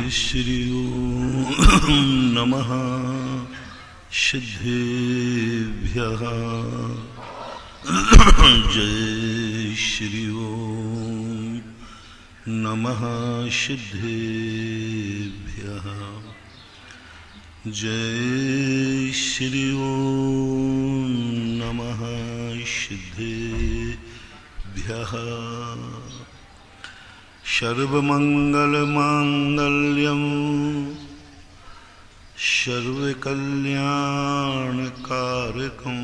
श्री ओम नमः सिद्धेभ्यः। जय श्री ओम नमः सिद्धेभ्यः। जय श्री ओम नमः सिद्धेभ्यः। सर्वमंगलमांगल्यं सर्वकल्याणकारकं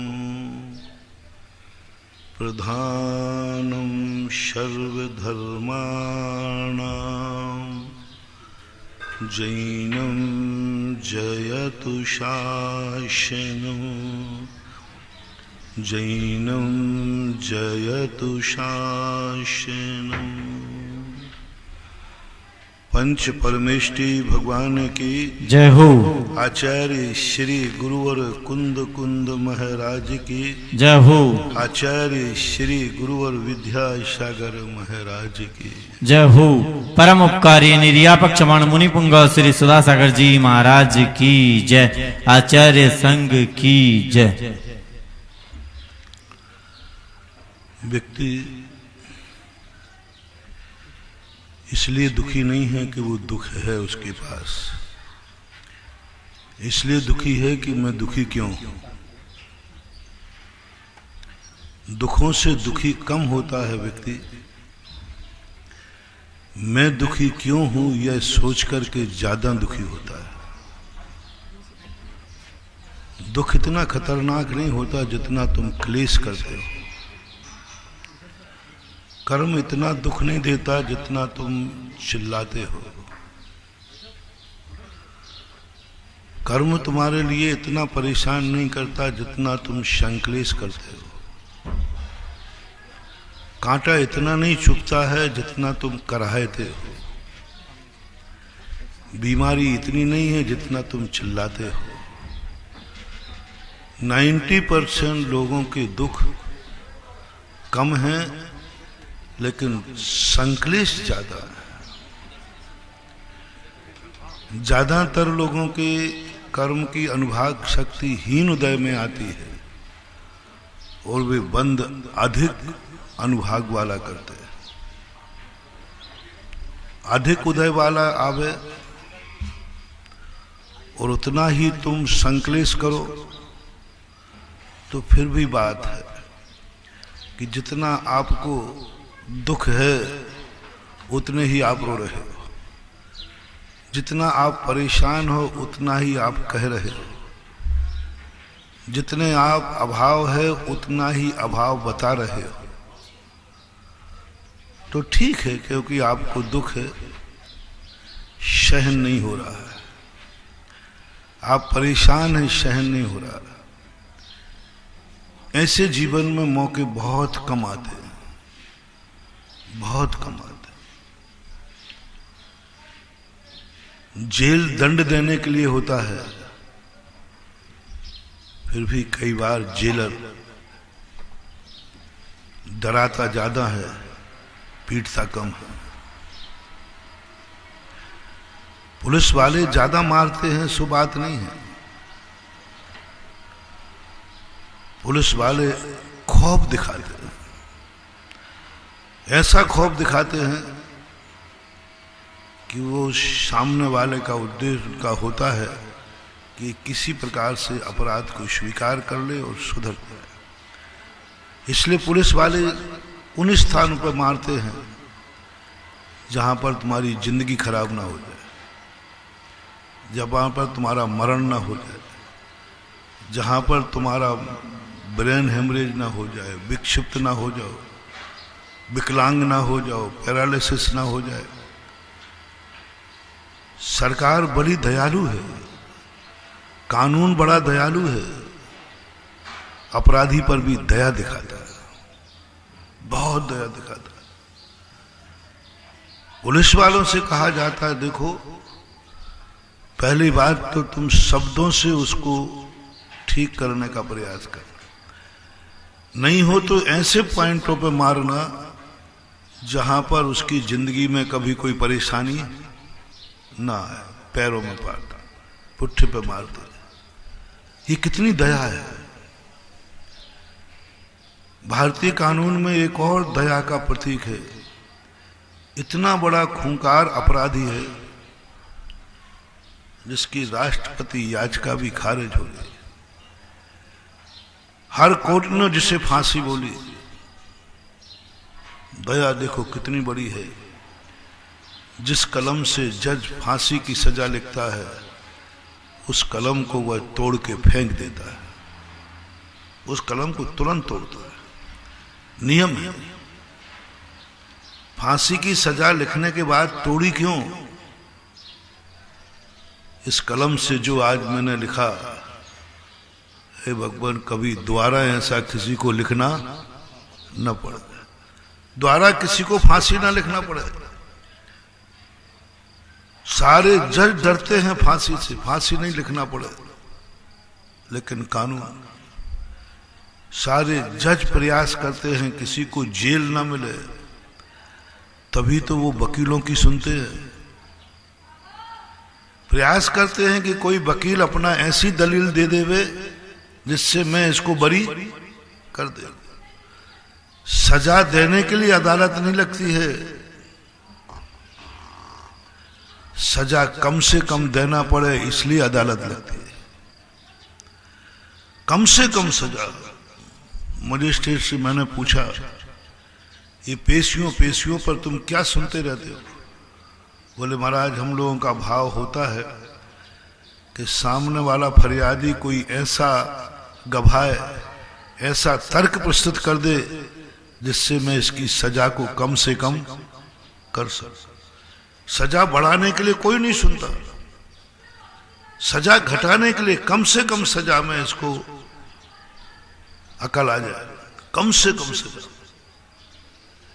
प्रधानं सर्वधर्माणां जैनं जयतु शासनं जैनं जयतु शासनं। पंच परमेष्टि भगवान की जय हो। आचार्य श्री गुरुवर कुंद कुंद महाराज की जय हो। आचार्य श्री गुरुवर विद्यासागर महाराज की जय हो। परम उपकारी निर्यापक क्षमाण मुनि पुंग श्री सुधासागर जी महाराज की जय। आचार्य संघ की जय। व्यक्ति इसलिए दुखी नहीं है कि वो दुख है उसके पास, इसलिए दुखी है कि मैं दुखी क्यों हूं। दुखों से दुखी कम होता है व्यक्ति, मैं दुखी क्यों हूं यह सोच करके ज्यादा दुखी होता है। दुख इतना खतरनाक नहीं होता जितना तुम क्लेश करते हो। कर्म इतना दुख नहीं देता जितना तुम चिल्लाते हो। कर्म तुम्हारे लिए इतना परेशान नहीं करता जितना तुम संक्लेश करते हो। कांटा इतना नहीं चुभता है जितना तुम कराहते हो। बीमारी इतनी नहीं है जितना तुम चिल्लाते हो। 90% लोगों के दुख कम हैं लेकिन संक्लेश ज्यादा है। ज्यादातर लोगों के कर्म की अनुभाग शक्ति हीन उदय में आती है और वे बंद अधिक अनुभाग वाला करते हैं। अधिक उदय वाला आवे और उतना ही तुम संक्लेश करो तो फिर भी बात है कि जितना आपको दुख है उतने ही आप रो रहे हो, जितना आप परेशान हो उतना ही आप कह रहे हो, जितने आप अभाव है उतना ही अभाव बता रहे हो। तो ठीक है, क्योंकि आपको दुख है, सहन नहीं हो रहा है, आप परेशान हैं, सहन नहीं हो रहा। ऐसे जीवन में मौके बहुत कम आते हैं, बहुत कम आते। जेल दंड देने के लिए होता है, फिर भी कई बार जेलर डराता ज्यादा है, पीटता कम है। पुलिस वाले ज्यादा मारते हैं सो बात नहीं है। पुलिस वाले खौफ दिखाते हैं, ऐसा खौफ दिखाते हैं कि वो सामने वाले का उद्देश्य उनका होता है कि किसी प्रकार से अपराध को स्वीकार कर ले और सुधर जाए। इसलिए पुलिस वाले उन स्थानों पर मारते हैं जहां पर तुम्हारी जिंदगी खराब ना हो जाए, जहां पर तुम्हारा मरण ना हो जाए, जहां पर तुम्हारा ब्रेन हेमरेज ना हो जाए, विक्षिप्त ना हो जाओ, विकलांग ना हो जाओ, पैरालिसिस ना हो जाए। सरकार बड़ी दयालु है, कानून बड़ा दयालु है, अपराधी पर भी दया दिखाता है, बहुत दया दिखाता है। पुलिस वालों से कहा जाता है, देखो पहली बात तो तुम शब्दों से उसको ठीक करने का प्रयास कर, नहीं हो तो ऐसे पॉइंटों पे मारना जहां पर उसकी जिंदगी में कभी कोई परेशानी ना आए, पैरों में पाटा, पुट्ठे पे मारते। ये कितनी दया है। भारतीय कानून में एक और दया का प्रतीक है। इतना बड़ा खूंखार अपराधी है जिसकी राष्ट्रपति याचिका भी खारिज हो गई। हर कोर्ट ने जिसे फांसी बोली। दया देखो कितनी बड़ी है। जिस कलम से जज फांसी की सजा लिखता है उस कलम को वह तोड़ के फेंक देता है, उस कलम को तुरंत तोड़ता है। नियम है। फांसी की सजा लिखने के बाद तोड़ी क्यों? इस कलम से जो आज मैंने लिखा, हे भगवान कभी दोबारा ऐसा किसी को लिखना न पड़े, दोबारा किसी को फांसी ना लिखना पड़े। सारे जज डरते हैं फांसी से, फांसी नहीं लिखना पड़े, लेकिन कानून, सारे जज प्रयास करते हैं किसी को जेल ना मिले, तभी तो वो वकीलों की सुनते हैं। प्रयास करते हैं कि कोई वकील अपना ऐसी दलील दे देवे जिससे मैं इसको बरी कर दे। सजा देने के लिए अदालत नहीं लगती है, सजा कम से कम देना पड़े इसलिए अदालत लगती है। कम से कम सजा। मजिस्ट्रेट से मैंने पूछा, ये पेशियों पर तुम क्या सुनते रहते हो? बोले महाराज हम लोगों का भाव होता है कि सामने वाला फरियादी कोई ऐसा गवाह, ऐसा तर्क प्रस्तुत कर दे जिससे मैं इसकी सजा को कम से कम कर सकूं। सजा बढ़ाने के लिए कोई नहीं सुनता, सजा घटाने के लिए कम से कम सजा में इसको अकल आ जाए, कम से कम सजा।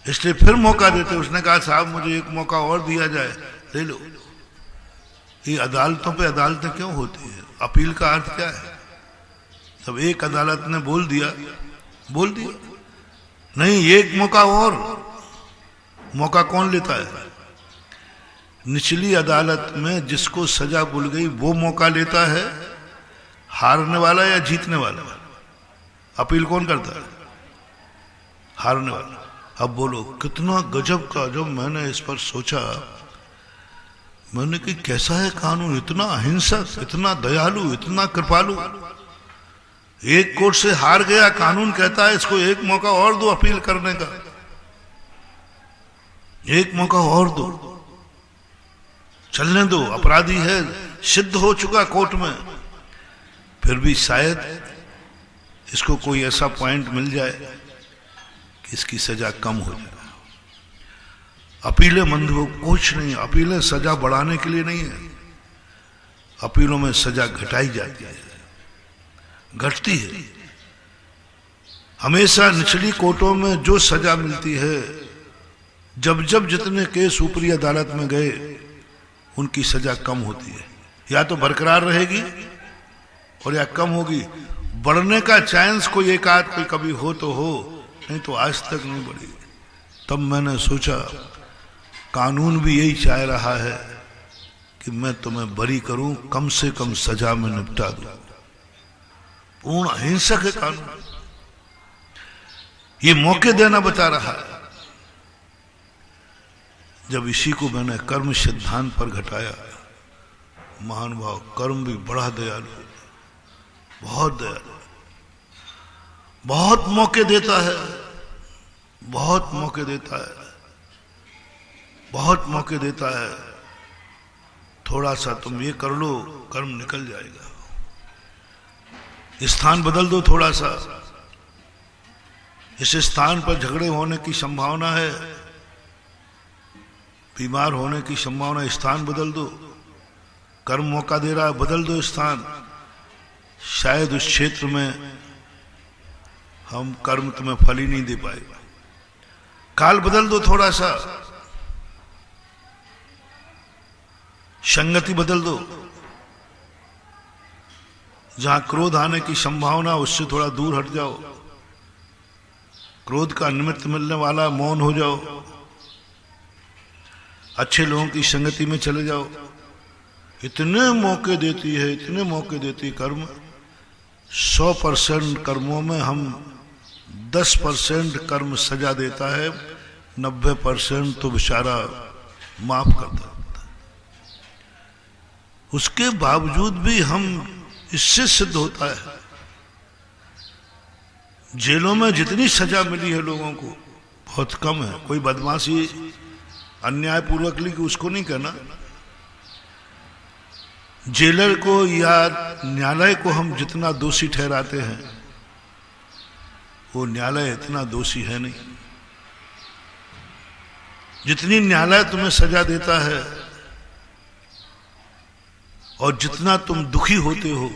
इसलिए फिर मौका देते। उसने कहा साहब मुझे एक मौका और दिया जाए, ले लो। ये अदालतों पे अदालतें क्यों होती है? अपील का अर्थ क्या है? जब एक अदालत ने बोल दिया नहीं, एक मौका और। मौका कौन लेता है? निचली अदालत में जिसको सजा भूल गई वो मौका लेता है, हारने वाला या जीतने वाला? अपील कौन करता है? हारने वाला। अब बोलो कितना गजब का। जब मैंने इस पर सोचा, मैंने कि कैसा है कानून, इतना अहिंसक, इतना दयालु, इतना कृपालु। एक कोर्ट से हार गया, कानून कहता है इसको एक मौका और दो अपील करने का, एक मौका और दो, चलने दो। अपराधी है, सिद्ध हो चुका कोर्ट में, फिर भी शायद इसको कोई ऐसा पॉइंट मिल जाए कि इसकी सजा कम हो जाए। अपीलें मंदो कुछ नहीं, अपीलें सजा बढ़ाने के लिए नहीं है। अपीलों में सजा घटाई जाती है, घटती है। हमेशा निचली कोर्टों में जो सजा मिलती है, जब जब जितने केस ऊपरी अदालत में गए उनकी सजा कम होती है। या तो बरकरार रहेगी और या कम होगी। बढ़ने का चांस कोई एक आध कोई कभी हो तो हो, नहीं तो आज तक नहीं बढ़ी। तब मैंने सोचा कानून भी यही चाह रहा है कि मैं तुम्हें बरी करूं, कम से कम सजा में निपटा दूं। पूर्ण अहिंसक है कानून, ये मौके देना बता रहा है। जब इसी को मैंने कर्म सिद्धांत पर घटाया, महान भाव कर्म भी बड़ा दयालु, बहुत दयालु, बहुत मौके देता है, बहुत मौके देता है, बहुत मौके देता है। थोड़ा सा तुम ये कर लो, कर्म निकल जाएगा। स्थान बदल दो थोड़ा सा, इस स्थान पर झगड़े होने की संभावना है, बीमार होने की संभावना, स्थान बदल दो। कर्म मौका दे रहा है, बदल दो स्थान। शायद उस क्षेत्र में हम कर्म तुम्हें फल ही नहीं दे पाएगा। काल बदल दो थोड़ा सा, संगति बदल दो। जहां क्रोध आने की संभावना, उससे थोड़ा दूर हट जाओ। क्रोध का निमित्त मिलने वाला, मौन हो जाओ। अच्छे लोगों की संगति में चले जाओ। इतने मौके देती है, इतने मौके देती है। कर्म 100% कर्मों में हम 10% कर्म सजा देता है, 90% तो बेचारा माफ करता है। उसके बावजूद भी हम, इससे सिद्ध होता है जेलों में जितनी सजा मिली है लोगों को बहुत कम है। कोई बदमाशी अन्यायपूर्वक लिखी उसको नहीं कहना, जेलर को या न्यायालय को हम जितना दोषी ठहराते हैं वो न्यायालय इतना दोषी है नहीं। जितनी न्यायालय तुम्हें सजा देता है और जितना तुम दुखी होते हो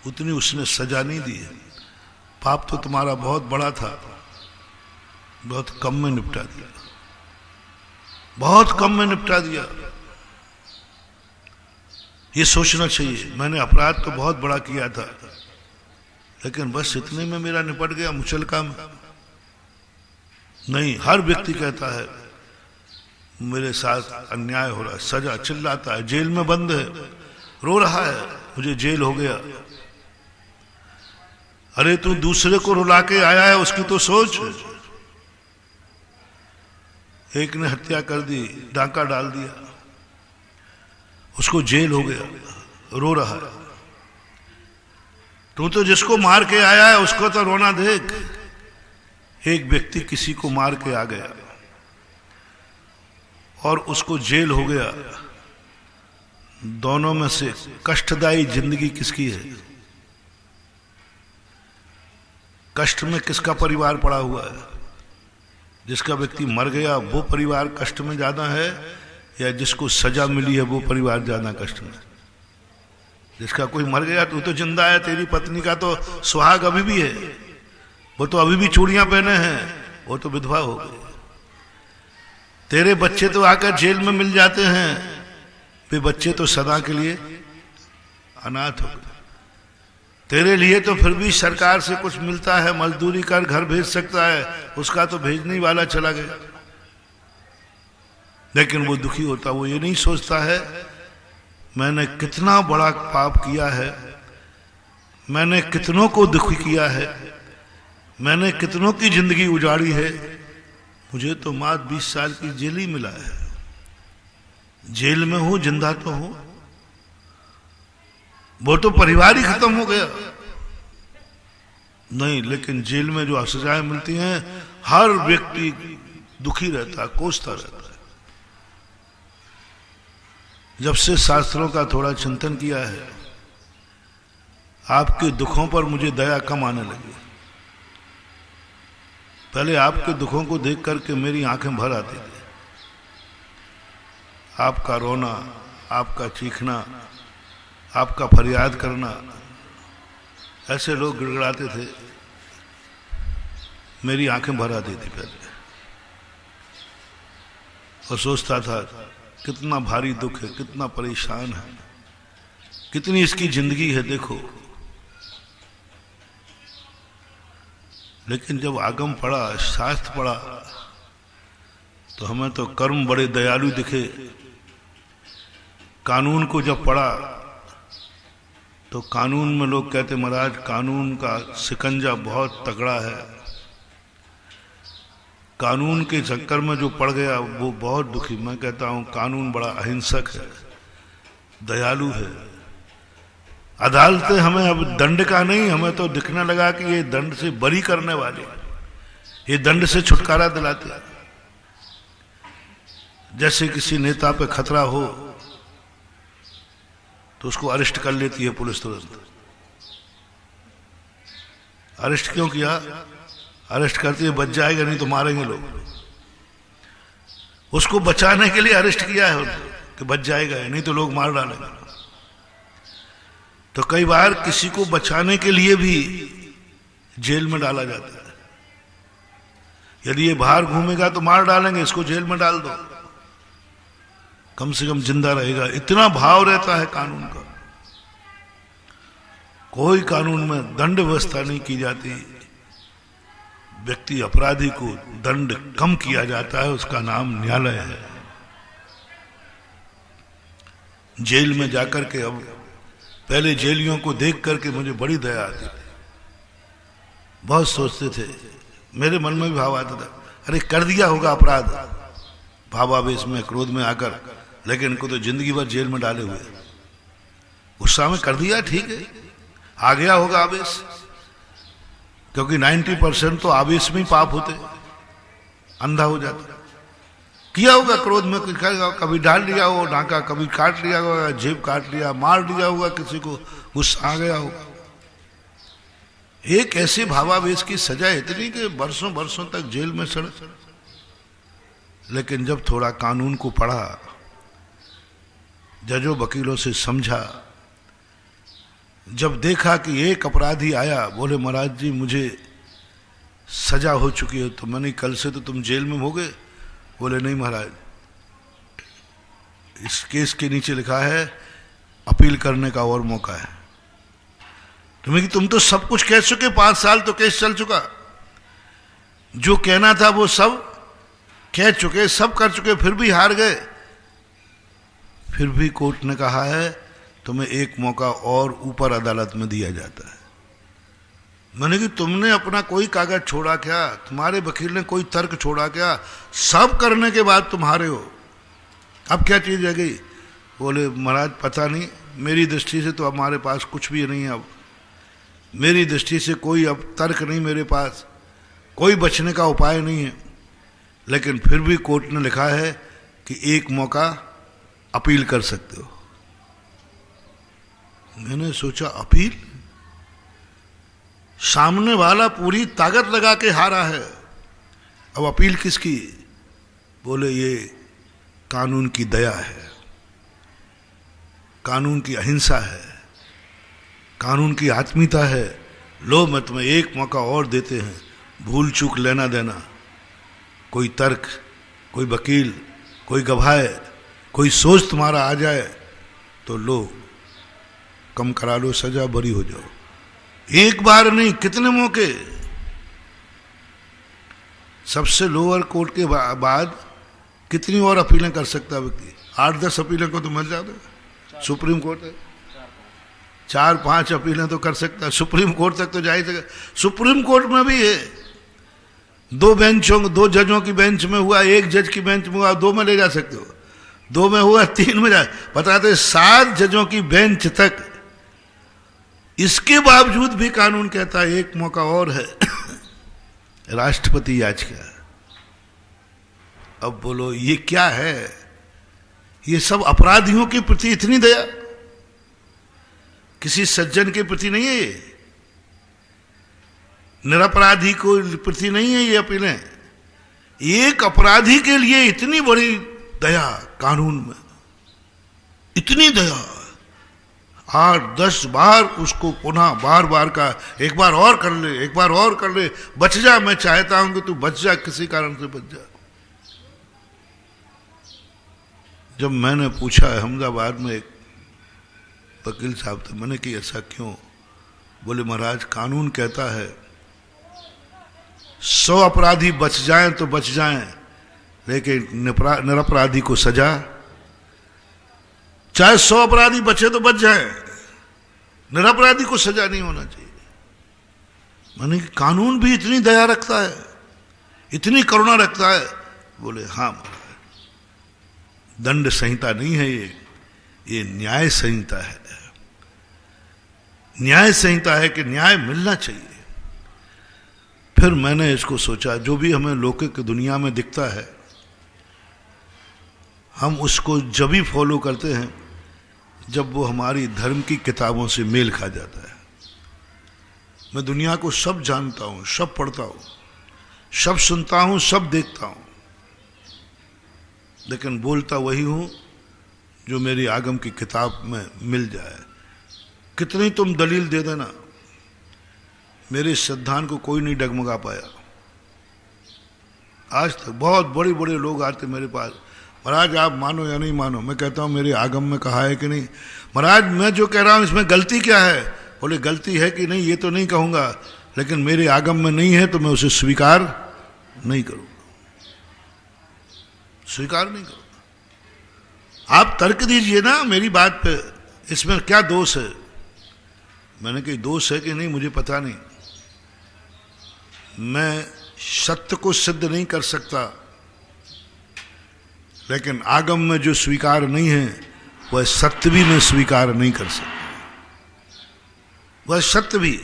उतनी उसने सजा नहीं दी है। पाप तो तुम्हारा बहुत बड़ा था, बहुत कम में निपटा दिया, बहुत कम में निपटा दिया। ये सोचना चाहिए मैंने अपराध तो बहुत बड़ा किया था लेकिन बस इतने में मेरा निपट गया मुचलका में। नहीं, हर व्यक्ति कहता है मेरे साथ अन्याय हो रहा है, सजा, चिल्लाता है, जेल में बंद है, रो रहा है मुझे जेल हो गया। अरे तू दूसरे को रुला के आया है उसकी तो सोच। एक ने हत्या कर दी, डांका डाल दिया, उसको जेल हो गया, रो रहा है। तू तो जिसको मार के आया है उसको तो रोना देख। एक व्यक्ति किसी को मार के आ गया और उसको जेल हो गया, दोनों में से कष्टदायी जिंदगी किसकी है? कष्ट में किसका परिवार पड़ा हुआ है? जिसका व्यक्ति मर गया वो परिवार कष्ट में ज्यादा है या जिसको सजा मिली है वो परिवार ज्यादा कष्ट में? जिसका कोई मर गया तू तो जिंदा है, तेरी पत्नी का तो सुहाग अभी भी है, वो तो अभी भी चूड़ियां पहने हैं, वो तो विधवा हो गई। तेरे बच्चे तो आकर जेल में मिल जाते हैं, वे बच्चे तो सदा के लिए अनाथ हो गए। तेरे लिए तो फिर भी सरकार से कुछ मिलता है, मजदूरी कर घर भेज सकता है, उसका तो भेजने वाला चला गया। लेकिन वो दुखी होता, वो ये नहीं सोचता है मैंने कितना बड़ा पाप किया है, मैंने कितनों को दुखी किया है, मैंने कितनों की जिंदगी उजाड़ी है, मुझे तो मात्र 20 साल की जेल ही मिला है। जेल में हूं, जिंदा तो हूं, वो तो परिवार ही खत्म हो गया। नहीं, लेकिन जेल में जो सजाएं मिलती हैं हर व्यक्ति दुखी रहता है, कोसता रहता है। जब से शास्त्रों का थोड़ा चिंतन किया है आपके दुखों पर मुझे दया कम आने लगी। पहले आपके दुखों को देख करके मेरी आंखें भर आती थी। आपका रोना, आपका चीखना, आपका फरियाद करना, ऐसे लोग गिड़गिड़ाते थे, मेरी आंखें भर आती थी पहले। और सोचता था कितना भारी दुख है, कितना परेशान है, कितनी इसकी जिंदगी है देखो। लेकिन जब आगम पढ़ा, शास्त्र पढ़ा, तो हमें तो कर्म बड़े दयालु दिखे। कानून को जब पढ़ा तो कानून में लोग कहते महाराज कानून का शिकंजा बहुत तगड़ा है, कानून के चक्कर में जो पड़ गया वो बहुत दुखी। मैं कहता हूं कानून बड़ा अहिंसक है, दयालु है। अदालतें हमें अब दंड का नहीं, हमें तो दिखने लगा कि ये दंड से बरी करने वाले, ये दंड से छुटकारा दिलाते हैं। जैसे किसी नेता पे खतरा हो तो उसको अरेस्ट कर लेती है पुलिस तुरंत। अरेस्ट क्यों किया? अरेस्ट करती है बच जाएगा, नहीं तो मारेंगे लोग। उसको बचाने के लिए अरेस्ट किया है कि बच जाएगा, नहीं तो लोग मार डालेंगे। तो कई बार किसी को बचाने के लिए भी जेल में डाला जाता है। यदि ये बाहर घूमेगा तो मार डालेंगे, इसको जेल में डाल दो, कम से कम जिंदा रहेगा। इतना भाव रहता है कानून का। कोई कानून में दंड व्यवस्था नहीं की जाती, व्यक्ति अपराधी को दंड कम किया जाता है, उसका नाम न्यायालय है। जेल में जाकर के, अब पहले जेलियों को देख करके मुझे बड़ी दया आती थी, बहुत सोचते थे, मेरे मन में भी भाव आता था, अरे कर दिया होगा अपराध भावावेश में, क्रोध में आकर, लेकिन इनको तो जिंदगी भर जेल में डाले हुए, गुस्सा में कर दिया, ठीक है, आ गया होगा आवेश, क्योंकि 90% तो आवेश में ही पाप होते, अंधा हो जाता, किया होगा क्रोध में, कभी डाल लिया हो नाका, कभी काट लिया होगा, जेब काट लिया, मार दिया होगा किसी को, गुस्सा आ गया होगा। एक ऐसे भावावेश की सजा इतनी कि बरसों बरसों तक जेल में सड़। लेकिन जब थोड़ा कानून को पढ़ा, जजों वकीलों से समझा, जब देखा कि एक अपराधी आया, बोले महाराज जी मुझे सजा हो चुकी है, तो मैंने कल से तो तुम जेल में होगे, बोले नहीं महाराज, इस केस के नीचे लिखा है अपील करने का और मौका है। तुम तो सब कुछ कह चुके, 5 साल तो केस चल चुका, जो कहना था वो सब कह चुके, सब कर चुके, फिर भी हार गए। फिर भी कोर्ट ने कहा है तुम्हें एक मौका और ऊपर अदालत में दिया जाता है। मैंने कि तुमने अपना कोई कागज छोड़ा क्या, तुम्हारे वकील ने कोई तर्क छोड़ा क्या, सब करने के बाद तुम हारे हो, अब क्या चीज रह गई? बोले महाराज पता नहीं, मेरी दृष्टि से तो हमारे पास कुछ भी नहीं है, अब मेरी दृष्टि से कोई अब तर्क नहीं, मेरे पास कोई बचने का उपाय नहीं है। लेकिन फिर भी कोर्ट ने लिखा है कि एक मौका अपील कर सकते हो। मैंने सोचा अपील, सामने वाला पूरी ताकत लगा के हारा है, अब अपील किसकी? बोले ये कानून की दया है, कानून की अहिंसा है, कानून की आत्मीयता है। लो मैं तुम्हें एक मौका और देते हैं, भूल चूक लेना देना, कोई तर्क, कोई वकील, कोई गवाह, कोई सोच तुम्हारा आ जाए तो लो, कम करा लो सजा, बरी हो जाओ। एक बार नहीं, कितने मौके। सबसे लोअर कोर्ट के बाद कितनी और अपीलें कर सकता व्यक्ति? 8-10 अपीलें को तो मिल जाता। सुप्रीम कोर्ट है, 4-5 अपीलें तो कर सकता है, सुप्रीम कोर्ट तक तो जा ही सके। सुप्रीम कोर्ट में भी है, 2 बेंचों, 2 जजों की बेंच में हुआ, 1 जज की बेंच में हुआ, 2 में ले जा सकते हो, 2 में हुआ 3 में जा, बताते 7 जजों की बेंच तक। इसके बावजूद भी कानून कहता है एक मौका और है। राष्ट्रपति याचिका। अब बोलो ये क्या है? ये सब अपराधियों के प्रति इतनी दया, किसी सज्जन के प्रति नहीं है, ये निरपराधी को प्रति नहीं है ये अपीलें। एक अपराधी के लिए इतनी बड़ी दया कानून में, इतनी दया, 8-10 बार उसको पुनः बार बार का, एक बार और कर ले, एक बार और कर ले, बच जा, मैं चाहता हूं कि तू बच जा, किसी कारण से बच जा। जब मैंने पूछा, अहमदाबाद में एक वकील साहब थे, मैंने कि ऐसा क्यों? बोले महाराज कानून कहता है 100 अपराधी बच जाएं तो बच जाएं, लेकिन निरपराधी को सजा, चाहे 100 अपराधी बचे तो बच जाएं, निरपराधी को सजा नहीं होना चाहिए। माने कि कानून भी इतनी दया रखता है, इतनी करुणा रखता है। बोले हाँ महाराज, दंड संहिता नहीं है ये न्याय संहिता है। न्याय संहिता है कि न्याय मिलना चाहिए। फिर मैंने इसको सोचा, जो भी हमें लौकिक दुनिया में दिखता है, हम उसको जब भी फॉलो करते हैं जब वो हमारी धर्म की किताबों से मेल खा जाता है। मैं दुनिया को सब जानता हूं, सब पढ़ता हूं, सब सुनता हूं, सब देखता हूं, लेकिन बोलता वही हूं जो मेरी आगम की किताब में मिल जाए। कितनी तुम दलील दे देना, मेरे सिद्धांत को कोई नहीं डगमगा पाया आज तक। बहुत बड़े बड़े लोग आते मेरे पास, महाराज आप मानो या नहीं मानो, मैं कहता हूं मेरे आगम में कहा है कि नहीं। महाराज मैं जो कह रहा हूं इसमें गलती क्या है? बोले गलती है कि नहीं ये तो नहीं कहूंगा, लेकिन मेरे आगम में नहीं है तो मैं उसे स्वीकार नहीं करूंगा, स्वीकार नहीं करूंगा। आप तर्क दीजिए ना मेरी बात पे, इसमें क्या दोष है। मैंने कही दोष है कि नहीं मुझे पता नहीं, मैं सत्य को सिद्ध नहीं कर सकता, लेकिन आगम में जो स्वीकार नहीं है वह सत्य भी मैं स्वीकार नहीं कर सकता। वह सत्य भी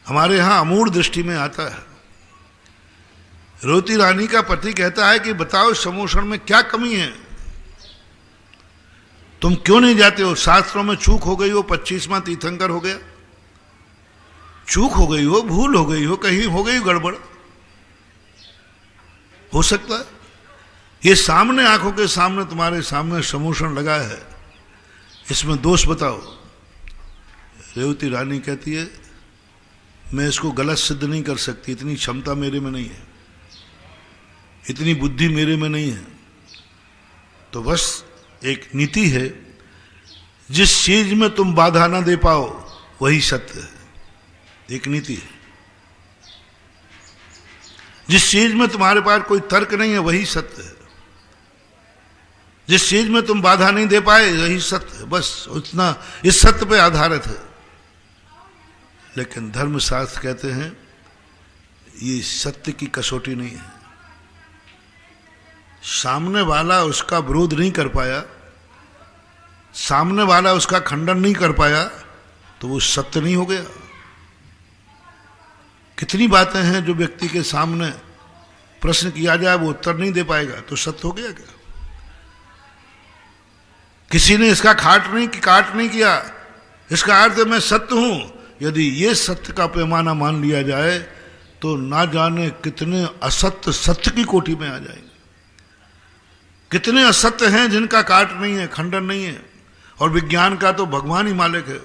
हमारे यहां अमूढ़ दृष्टि में आता है। रेवती रानी का पति कहता है कि बताओ समोषण में क्या कमी है, तुम क्यों नहीं जाते हो? शास्त्रों में चूक हो गई हो, 25वां तीर्थंकर हो गया, चूक हो गई हो, भूल हो गई हो, कहीं हो गई गड़बड़, हो सकता है। ये सामने आंखों के सामने तुम्हारे सामने समोषण लगा है, इसमें दोष बताओ। रेवती रानी कहती है मैं इसको गलत सिद्ध नहीं कर सकती, इतनी क्षमता मेरे में नहीं है, इतनी बुद्धि मेरे में नहीं है। तो बस एक नीति है, जिस चीज में तुम बाधा ना दे पाओ वही सत्य है, एक नीति है। जिस चीज में तुम्हारे पास कोई तर्क नहीं है वही सत्य है, जिस चीज में तुम बाधा नहीं दे पाए वही सत्य है, बस उतना इस सत्य पे आधारित है। लेकिन धर्मशास्त्र कहते हैं ये सत्य की कसौटी नहीं है। सामने वाला उसका विरोध नहीं कर पाया, सामने वाला उसका खंडन नहीं कर पाया, तो वो सत्य नहीं हो गया। कितनी बातें हैं जो व्यक्ति के सामने प्रश्न किया जाए वो उत्तर नहीं दे पाएगा, तो सत्य हो गया क्या? किसी ने इसका काट नहीं किया, इसका अर्थ मैं सत्य हूं। यदि ये सत्य का पैमाना मान लिया जाए तो ना जाने कितने असत्य सत्य की कोटि में आ जाएंगे। कितने असत्य हैं जिनका काट नहीं है, खंडन नहीं है। और विज्ञान का तो भगवान ही मालिक है।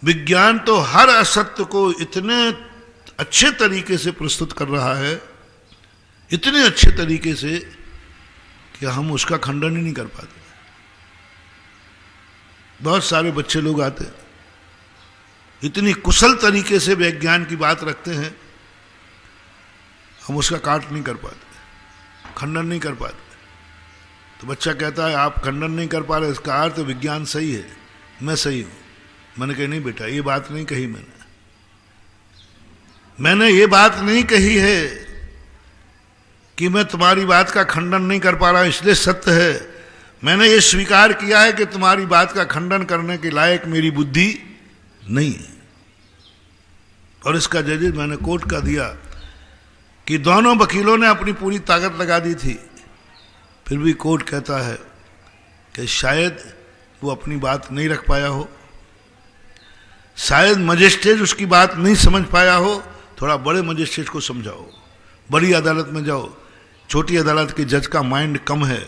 विज्ञान तो हर असत्य को इतने अच्छे तरीके से प्रस्तुत कर रहा है, इतने अच्छे तरीके से कि हम उसका खंडन ही नहीं कर पाते। बहुत सारे बच्चे लोग आते हैं, इतनी कुशल तरीके से विज्ञान की बात रखते हैं, हम उसका काट नहीं कर पाते, खंडन नहीं कर पाते। तो बच्चा कहता है आप खंडन नहीं कर पा रहे, इसका अर्थ विज्ञान सही है, मैं सही हूं। मैंने कहा नहीं बेटा, ये बात नहीं कही मैंने ये बात नहीं कही है कि मैं तुम्हारी बात का खंडन नहीं कर पा रहा इसलिए सत्य है। मैंने ये स्वीकार किया है कि तुम्हारी बात का खंडन करने के लायक मेरी बुद्धि नहीं है। और इसका जजेज मैंने कोर्ट का दिया कि दोनों वकीलों ने अपनी पूरी ताकत लगा दी थी, फिर भी कोर्ट कहता है कि शायद वो अपनी बात नहीं रख पाया हो, शायद मजिस्ट्रेट उसकी बात नहीं समझ पाया हो। थोड़ा बड़े मजिस्ट्रेट को समझाओ, बड़ी अदालत में जाओ, छोटी अदालत के जज का माइंड कम है,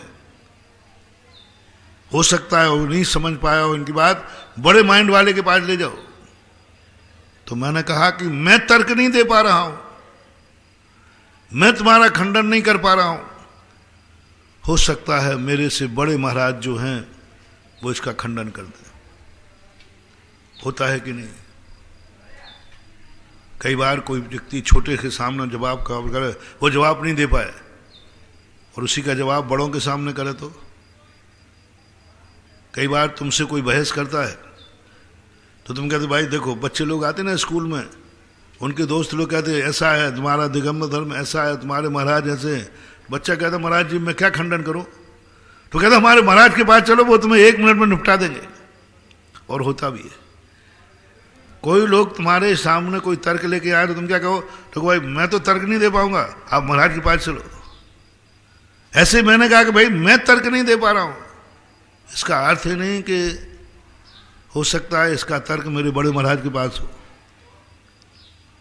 हो सकता है वो नहीं समझ पाया हो इनकी बात, बड़े माइंड वाले के पास ले जाओ। तो मैंने कहा कि मैं तर्क नहीं दे पा रहा हूं, मैं तुम्हारा खंडन नहीं कर पा रहा हूं, हो सकता है मेरे से बड़े महाराज जो हैं वो इसका खंडन कर दें। होता है कि नहीं? कई बार कोई व्यक्ति छोटे के सामने जवाब करे, वो जवाब नहीं दे पाए, और उसी का जवाब बड़ों के सामने करे तो। कई बार तुमसे कोई बहस करता है तो तुम कहते भाई देखो, बच्चे लोग आते ना स्कूल में, उनके दोस्त लोग कहते ऐसा है तुम्हारा दिगंबर धर्म, ऐसा है तुम्हारे महाराज ऐसे। बच्चा कहता महाराज जी मैं क्या खंडन करूं? तो कहता हमारे महाराज के पास चलो, वो तुम्हें 1 मिनट में निपटा देंगे। और होता भी है। कोई लोग तुम्हारे सामने कोई तर्क लेके आए तो तुम क्या कहो? तो भाई मैं तो तर्क नहीं दे पाऊंगा, आप महाराज के पास चलो। ऐसे मैंने कहा कि भाई मैं तर्क नहीं दे पा रहा हूं, इसका अर्थ है नहीं कि हो सकता है इसका तर्क मेरे बड़े महाराज के पास हो,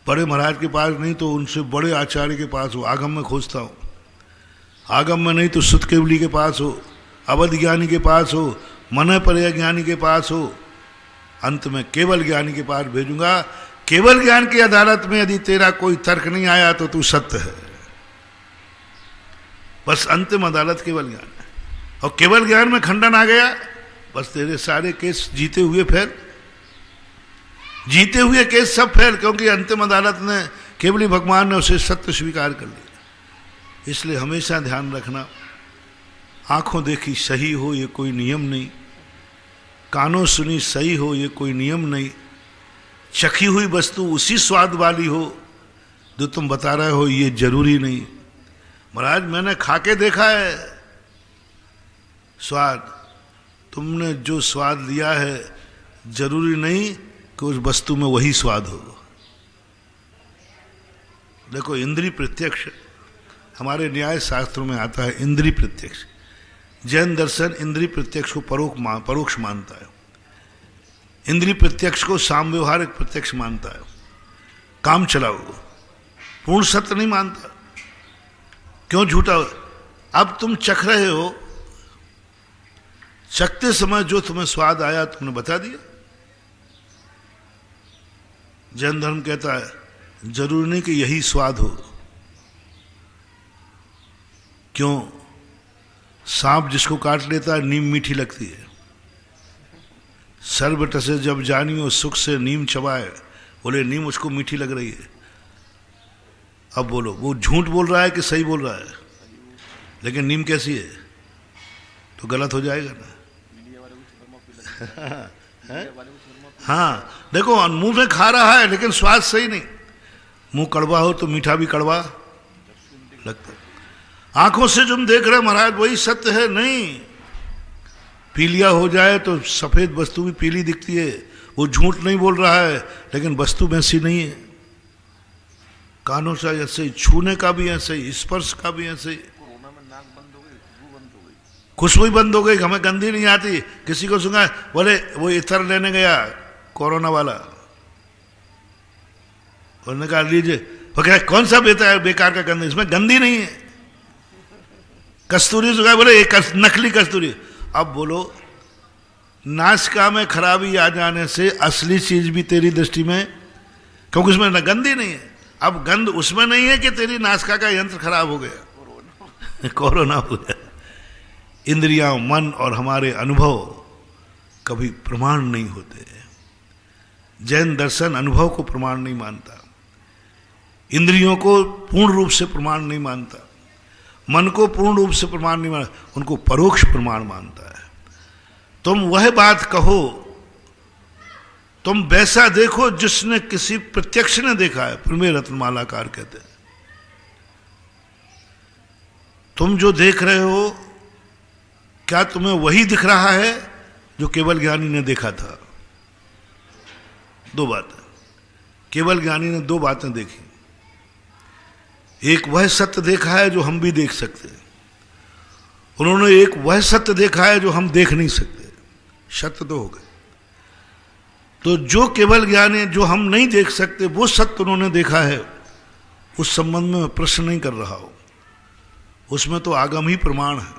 बड़े महाराज के पास नहीं तो उनसे बड़े आचार्य के पास हो। आगम में खोजता हूं, आगम में नहीं तो सुत केवली के पास हो, अवध ज्ञानी के पास हो, मन पर्य ज्ञानी के पास हो, अंत में केवल ज्ञानी के पास भेजूंगा। केवल ज्ञान की अदालत में यदि तेरा कोई तर्क नहीं आया तो तू सत्य है। बस अंतिम अदालत केवल ज्ञान है, और केवल ज्ञान में खंडन आ गया, बस तेरे सारे केस जीते हुए फेल, जीते हुए केस सब फेल, क्योंकि अंतिम अदालत ने, केवली भगवान ने उसे सत्य स्वीकार कर लिया। इसलिए हमेशा ध्यान रखना, आंखों देखी सही हो ये कोई नियम नहीं, कानों सुनी सही हो ये कोई नियम नहीं, चखी हुई वस्तु उसी स्वाद वाली हो जो तुम बता रहे हो ये जरूरी नहीं। महाराज मैंने खा के देखा है स्वाद, तुमने जो स्वाद लिया है जरूरी नहीं कि उस वस्तु में वही स्वाद हो। देखो इंद्रिय प्रत्यक्ष हमारे न्याय शास्त्रों में आता है, इंद्रिय प्रत्यक्ष। जैन दर्शन इंद्रिय प्रत्यक्ष को परोक्ष मानता है, इंद्रिय प्रत्यक्ष को साम व्यवहारिक प्रत्यक्ष मानता है, काम चलाओ पूर्ण सत्य नहीं मानता। क्यों झूठा? अब तुम चख रहे हो, चखते समय जो तुम्हें स्वाद आया तुमने बता दिया। जैन धर्म कहता है जरूरी नहीं कि यही स्वाद हो। क्यों? सांप जिसको काट लेता है नीम मीठी लगती है, सर्वट से जब जानियो सुख से नीम चबाए, बोले नीम उसको मीठी लग रही है। अब बोलो वो झूठ बोल रहा है कि सही बोल रहा है? लेकिन नीम कैसी है? तो गलत हो जाएगा ना। हाँ देखो मुंह में खा रहा है लेकिन स्वाद सही नहीं, मुंह कड़वा हो तो मीठा भी कड़वा लगता है। आंखों से तुम देख रहे महाराज वही सत्य है नहीं, पीलिया हो जाए तो सफेद वस्तु भी पीली दिखती है, वो झूठ नहीं बोल रहा है लेकिन वस्तु वैसी नहीं है। कानों से ऐसे ही, छूने का भी ऐसे ही, स्पर्श का भी ऐसे ही। कोरोना में नाक बंद हो गई, खुशबू बंद हो गई, खुशबू ही बंद हो गई, हमें गंदी नहीं आती। किसी को सुना बोले वो इतर लेने गया कोरोना वाला, उन्होंने कहा लीजिए, वो कह कौन सा बेकार का गंदी, इसमें गंदी नहीं है। कस्तूरी सुखा, बोले एक नकली कस्तूरी। अब बोलो नासिका में खराबी आ जाने से असली चीज भी तेरी दृष्टि में, क्योंकि उसमें न गंदी नहीं है, अब गंध उसमें नहीं है कि तेरी नासिका का यंत्र खराब हो गया, कोरोना हो गया। इंद्रियां, मन और हमारे अनुभव कभी प्रमाण नहीं होते। जैन दर्शन अनुभव को प्रमाण नहीं मानता, इंद्रियों को पूर्ण रूप से प्रमाण नहीं मानता, मन को पूर्ण रूप से प्रमाण नहीं मानता, उनको परोक्ष प्रमाण मानता है। तुम वह बात कहो, तुम वैसा देखो जिसने किसी प्रत्यक्ष ने देखा है। प्रमेय रत्नमालाकार कहते हैं तुम जो देख रहे हो क्या तुम्हें वही दिख रहा है जो केवल ज्ञानी ने देखा था? दो बातें, केवल ज्ञानी ने दो बातें देखी। एक वह सत्य देखा है जो हम भी देख सकते हैं, उन्होंने एक वह सत्य देखा है जो हम देख नहीं सकते। सत्य तो हो गए। तो जो केवल ज्ञानी जो हम नहीं देख सकते वो सत्य उन्होंने देखा है, उस संबंध में मैं प्रश्न नहीं कर रहा हूं। उसमें तो आगम ही प्रमाण है,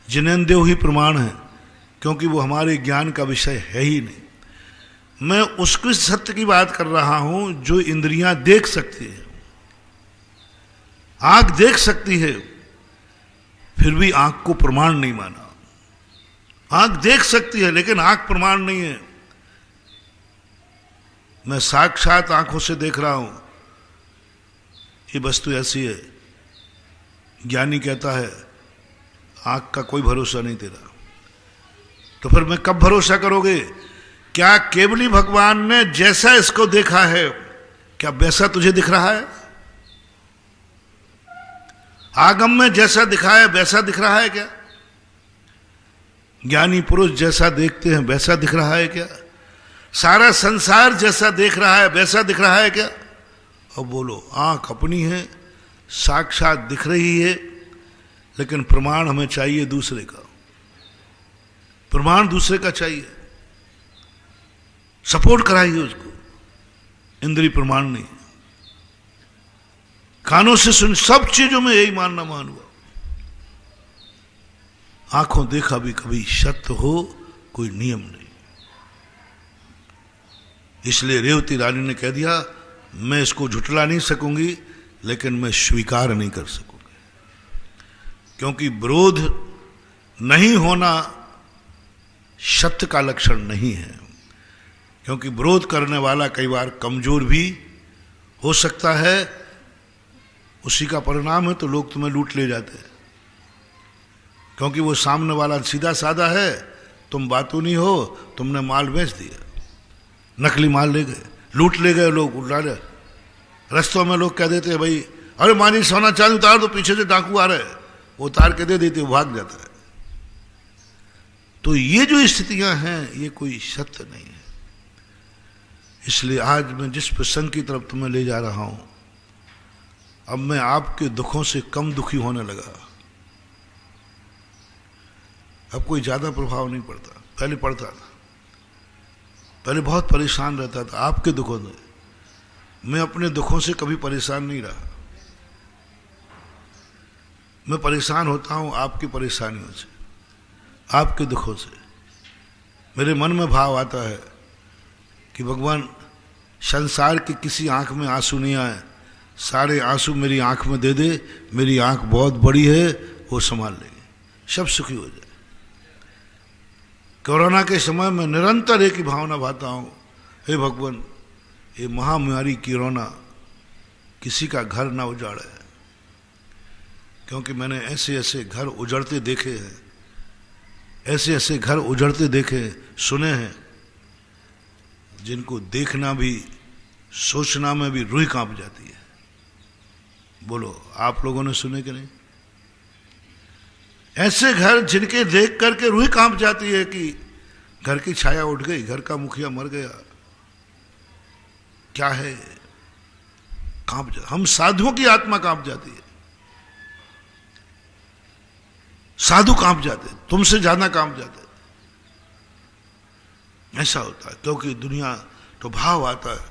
जिनेंद्रिय ही प्रमाण है, क्योंकि वो हमारे ज्ञान का विषय है ही नहीं। मैं उसके सत्य की बात कर रहा हूं जो इंद्रियां देख सकती है। आंख देख सकती है फिर भी आंख को प्रमाण नहीं माना। आंख देख सकती है लेकिन आंख प्रमाण नहीं है। मैं साक्षात आंखों से देख रहा हूं ये वस्तु ऐसी है, ज्ञानी कहता है आंख का कोई भरोसा नहीं तेरा। तो फिर मैं कब भरोसा करोगे? क्या केवली भगवान ने जैसा इसको देखा है क्या वैसा तुझे दिख रहा है? आगम में जैसा दिखा है वैसा दिख रहा है क्या? ज्ञानी पुरुष जैसा देखते हैं वैसा दिख रहा है क्या? सारा संसार जैसा देख रहा है वैसा दिख रहा है क्या? अब बोलो आंख अपनी है, साक्षात दिख रही है, लेकिन प्रमाण हमें चाहिए दूसरे का। प्रमाण दूसरे का चाहिए, सपोर्ट कराइए उसको, इंद्रिय प्रमाण नहीं। कानों से सुन, सब चीजों में यही मानना मान हुआ। आंखों देखा भी कभी सत्य हो कोई नियम नहीं। इसलिए रेवती रानी ने कह दिया मैं इसको झुठला नहीं सकूंगी लेकिन मैं स्वीकार नहीं कर सकूंगी, क्योंकि विरोध नहीं होना सत्य का लक्षण नहीं है। क्योंकि विरोध करने वाला कई बार कमजोर भी हो सकता है, उसी का परिणाम है तो लोग तुम्हें लूट ले जाते हैं। क्योंकि वो सामने वाला सीधा साधा है, तुम बातू नहीं हो, तुमने माल बेच दिया, नकली माल ले गए, लूट ले गए लोग, उड़ा रहे। रस्तों में लोग कह देते हैं भाई अरे मानी सोना चांदी उतार दो, पीछे से डाकू आ रहे, वो उतार के दे देते, वो भाग जाता है। तो ये जो स्थितियां हैं ये कोई सत्य नहीं है। इसलिए आज मैं जिस प्रसंग की तरफ तुम्हें ले जा रहा हूं, अब मैं आपके दुखों से कम दुखी होने लगा। अब कोई ज्यादा प्रभाव नहीं पड़ता, पहले पड़ता था, पहले बहुत परेशान रहता था आपके दुखों से। मैं अपने दुखों से कभी परेशान नहीं रहा। मैं परेशान होता हूं आपकी परेशानियों से, आपके दुखों से। मेरे मन में भाव आता है कि भगवान संसार की किसी आंख में आंसू नहीं आए, सारे आंसू मेरी आंख में दे दे, मेरी आंख बहुत बड़ी है, वो संभाल लेंगे, सब सुखी हो जाए। कोरोना के समय में निरंतर एक ही भावना भाता हूं, हे भगवान ये महामारी कोरोना किसी का घर ना उजाड़े, क्योंकि मैंने ऐसे ऐसे घर उजड़ते देखे हैं, ऐसे ऐसे घर उजड़ते देखे, सुने हैं, जिनको देखना भी, सोचना में भी रूह कांप जाती है। बोलो आप लोगों ने सुने कि नहीं? ऐसे घर जिनके देख करके रूह कांप जाती है कि घर की छाया उठ गई, घर का मुखिया मर गया, क्या है, कांप जा। हम साधुओं की आत्मा कांप जाती है, साधु कांप जाते, तुमसे ज्यादा कांप जाते। ऐसा होता है क्योंकि दुनिया तो भाव आता है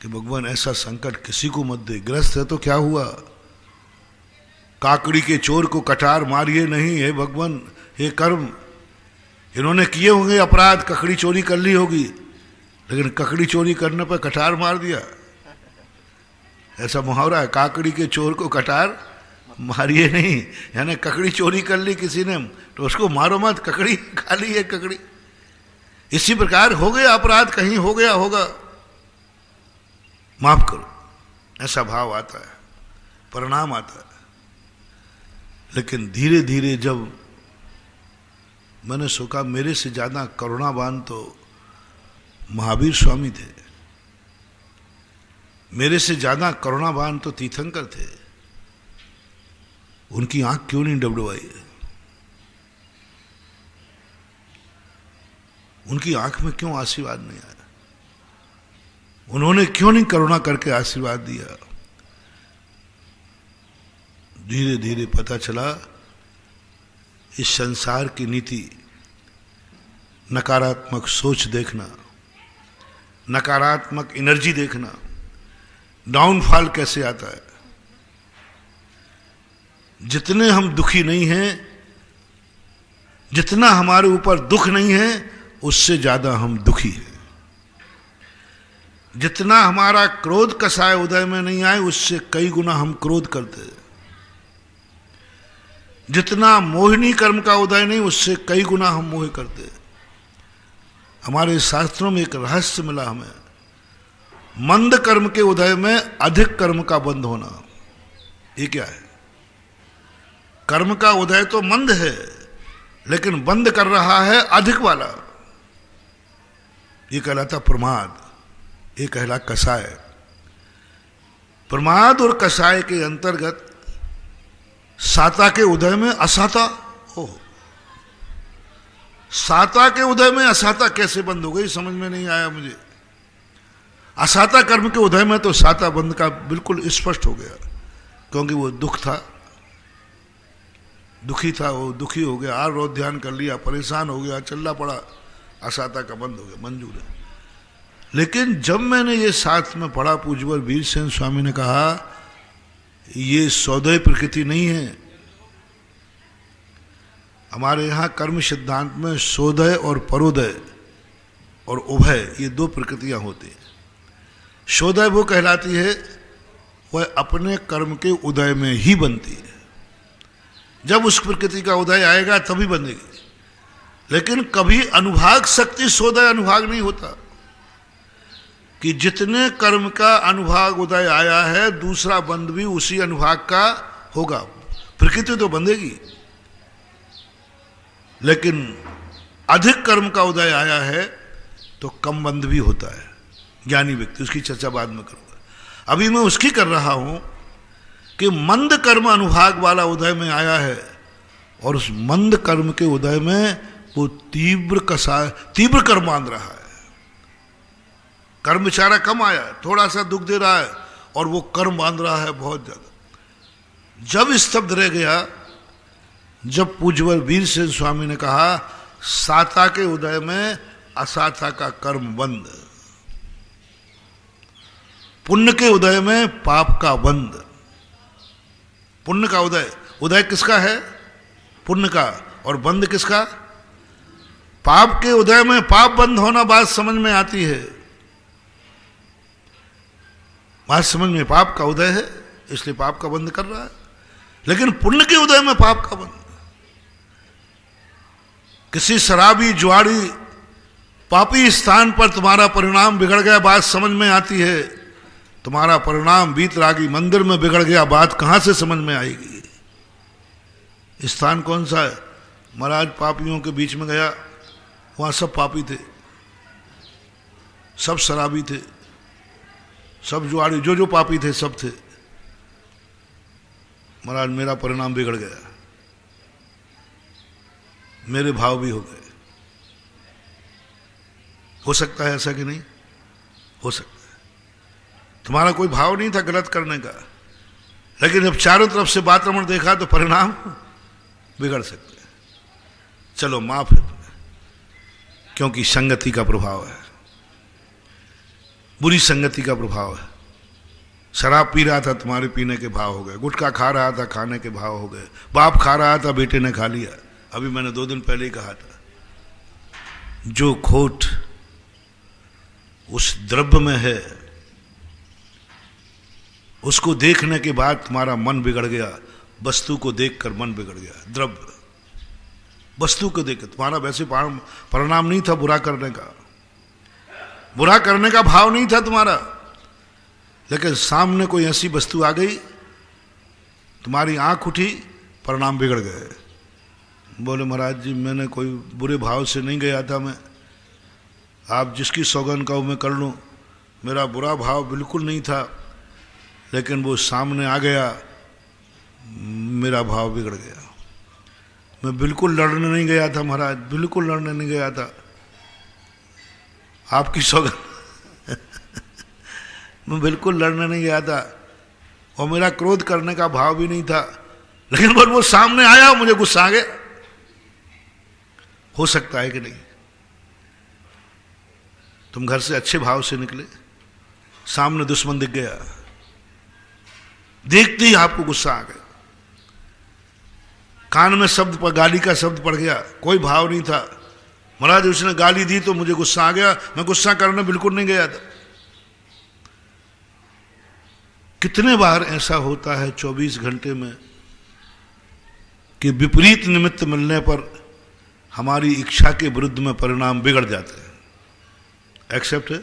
कि भगवान ऐसा संकट किसी को मत दे। ग्रस्त है तो क्या हुआ, काकड़ी के चोर को कटार मारिए नहीं, हे भगवान, हे कर्म, इन्होंने किए होंगे अपराध, ककड़ी चोरी कर ली होगी, लेकिन ककड़ी चोरी करने पर कटार मार दिया। ऐसा मुहावरा है, काकड़ी के चोर को कटार मारिए नहीं, यानी ककड़ी चोरी कर ली किसी ने तो उसको मारो मत, ककड़ी खा ली है ककड़ी। इसी प्रकार हो गया अपराध, कहीं हो गया होगा, माफ करो, ऐसा भाव आता है, परिणाम आता है। लेकिन धीरे धीरे जब मैंने सोचा, मेरे से ज्यादा करुणावान तो महावीर स्वामी थे, मेरे से ज्यादा करुणावान तो तीर्थंकर थे, उनकी आंख क्यों नहीं डबडबाई है? उनकी आंख में क्यों आशीर्वाद नहीं आया? उन्होंने क्यों नहीं करुणा करके आशीर्वाद दिया? धीरे धीरे पता चला इस संसार की नीति, नकारात्मक सोच देखना, नकारात्मक एनर्जी देखना, डाउनफॉल कैसे आता है। जितने हम दुखी नहीं हैं, जितना हमारे ऊपर दुख नहीं है, उससे ज्यादा हम दुखी हैं। जितना हमारा क्रोध कसाय उदय में नहीं आए, उससे कई गुना हम क्रोध करते हैं। जितना मोहिनी कर्म का उदय नहीं, उससे कई गुना हम मोह करते हैं। हमारे शास्त्रों में एक रहस्य मिला हमें, मंद कर्म के उदय में अधिक कर्म का बंद होना। ये क्या है? कर्म का उदय तो मंद है, लेकिन बंद कर रहा है अधिक वाला, ये कहलाता प्रमाद, ये कहला कसाय। प्रमाद और कसाय के अंतर्गत साता के उदय में असाता हो। साता के उदय में असाता कैसे बंद हो गई, समझ में नहीं आया मुझे। असाता कर्म के उदय में तो साता बंद का बिल्कुल स्पष्ट हो गया, क्योंकि वो दुख था, दुखी था, वो दुखी हो गया, और रोज ध्यान कर लिया, परेशान हो गया, चलना पड़ा, असाता का बंद हो गया, मंजूर है। लेकिन जब मैंने ये साथ में पढ़ा, पूज्यवर वीरसेन स्वामी ने कहा ये सौदय प्रकृति नहीं है। हमारे यहाँ कर्म सिद्धांत में सौदय और परोदय और उभय, ये दो प्रकृतियां होती हैं। सौदय वो कहलाती है वह अपने कर्म के उदय में ही बनती है, जब उस प्रकृति का उदय आएगा तभी बनेगी। लेकिन कभी अनुभाग शक्ति सौदय अनुभाग नहीं होता कि जितने कर्म का अनुभाग उदय आया है, दूसरा बंध भी उसी अनुभाग का होगा। प्रकृति तो बंधेगी, लेकिन अधिक कर्म का उदय आया है तो कम बंध भी होता है ज्ञानी व्यक्ति, उसकी चर्चा बाद में करूंगा। अभी मैं उसकी कर रहा हूं कि मंद कर्म अनुभाग वाला उदय में आया है और उस मंद कर्म के उदय में वो तीव्र कर्म बांध रहा है। कर्म बेचारा कम आया, थोड़ा सा दुख दे रहा है और वो कर्म बांध रहा है बहुत ज्यादा। जब स्तब्ध रह गया, जब पूज्यवर वीर सेन स्वामी ने कहा साता के उदय में असाता का कर्म बंद, पुण्य के उदय में पाप का बंद। पुण्य का उदय, उदय किसका है? पुण्य का। और बंद किसका? पाप के उदय में पाप बंद होना बात समझ में आती है, बात समझ में, पाप का उदय है इसलिए पाप का बंद कर रहा है। लेकिन पुण्य के उदय में पाप का बंद। किसी शराबी जुआड़ी पापी स्थान पर तुम्हारा परिणाम बिगड़ गया, बात समझ में आती है। तुम्हारा परिणाम वीतरागी मंदिर में बिगड़ गया, बात कहां से समझ में आएगी? स्थान कौन सा है? महाराज पापियों के बीच में गया, वहां सब पापी थे, सब शराबी थे, सब जुआड़ी, जो जो पापी थे सब थे। महाराज मेरा परिणाम बिगड़ गया, मेरे भाव भी हो गए। हो सकता है ऐसा कि नहीं? हो सकता है। तुम्हारा कोई भाव नहीं था गलत करने का, लेकिन जब चारों तरफ से वातावरण देखा तो परिणाम बिगड़ सकते हैं। चलो माफ है, क्योंकि संगति का प्रभाव है, बुरी संगति का प्रभाव है। शराब पी रहा था, तुम्हारे पीने के भाव हो गए। गुटखा खा रहा था, खाने के भाव हो गए। बाप खा रहा था, बेटे ने खा लिया। अभी मैंने 2 दिन पहले ही कहा था, जो खोट उस द्रव्य में है उसको देखने के बाद तुम्हारा मन बिगड़ गया। वस्तु को देखकर मन बिगड़ गया, द्रव्य वस्तु को देख, तुम्हारा वैसे परिणाम नहीं था बुरा करने का, बुरा करने का भाव नहीं था तुम्हारा, लेकिन सामने कोई ऐसी वस्तु आ गई, तुम्हारी आंख उठी, परिणाम बिगड़ गए। बोले महाराज जी मैंने कोई बुरे भाव से नहीं गया था, मैं आप जिसकी सौगंध का मैं कर लूँ, मेरा बुरा भाव बिल्कुल नहीं था, लेकिन वो सामने आ गया, मेरा भाव बिगड़ गया। मैं बिल्कुल लड़ने नहीं गया था महाराज, बिल्कुल लड़ने नहीं गया था, आपकी सौगंध मैं बिल्कुल लड़ने नहीं गया था, और मेरा क्रोध करने का भाव भी नहीं था, लेकिन बस वो सामने आया, मुझे गुस्सा आ गया। हो सकता है कि नहीं? तुम घर से अच्छे भाव से निकले, सामने दुश्मन दिख गया, देखते ही आपको गुस्सा आ गया, कान में शब्द पर गाली का शब्द पड़ गया, कोई भाव नहीं था। महाराज उसने गाली दी तो मुझे गुस्सा आ गया, मैं गुस्सा करने बिल्कुल नहीं गया था। कितने बार ऐसा होता है 24 घंटे में कि विपरीत निमित्त मिलने पर हमारी इच्छा के विरुद्ध में परिणाम बिगड़ जाते हैं। एक्सेप्ट है?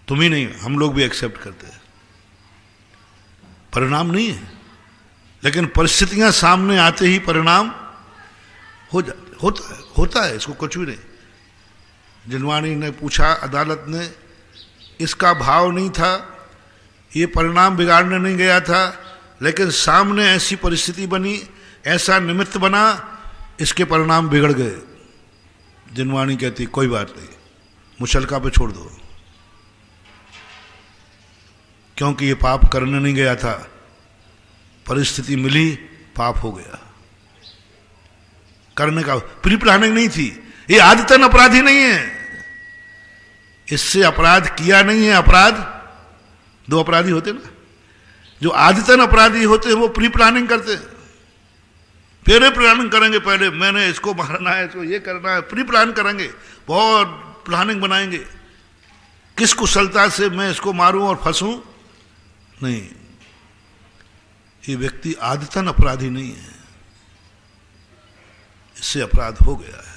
तुम ही नहीं, हम लोग भी एक्सेप्ट करते हैं। परिणाम नहीं है, लेकिन परिस्थितियां सामने आते ही परिणाम होता है, इसको कुछ भी नहीं। जिनवाणी ने पूछा अदालत ने, इसका भाव नहीं था, ये परिणाम बिगाड़ने नहीं गया था, लेकिन सामने ऐसी परिस्थिति बनी, ऐसा निमित्त बना, इसके परिणाम बिगड़ गए। जिनवाणी कहती कोई बात नहीं, मुचलका पे छोड़ दो, क्योंकि ये पाप करने नहीं गया था, परिस्थिति मिली, पाप हो गया। करने का प्री प्लानिंग नहीं थी, ये आदतन अपराधी नहीं है, इससे अपराध किया नहीं है। अपराध 2 अपराधी होते ना, जो आदतन अपराधी होते हैं वो प्री प्लानिंग करते हैं, पहले प्लानिंग करेंगे, पहले मैंने इसको मारना है, इसको ये करना है, प्री प्लान करेंगे, बहुत प्लानिंग बनाएंगे, किस कुशलता से मैं इसको मारूं और फंसूं। नहीं, ये व्यक्ति आदतन अपराधी नहीं है, इससे अपराध हो गया है।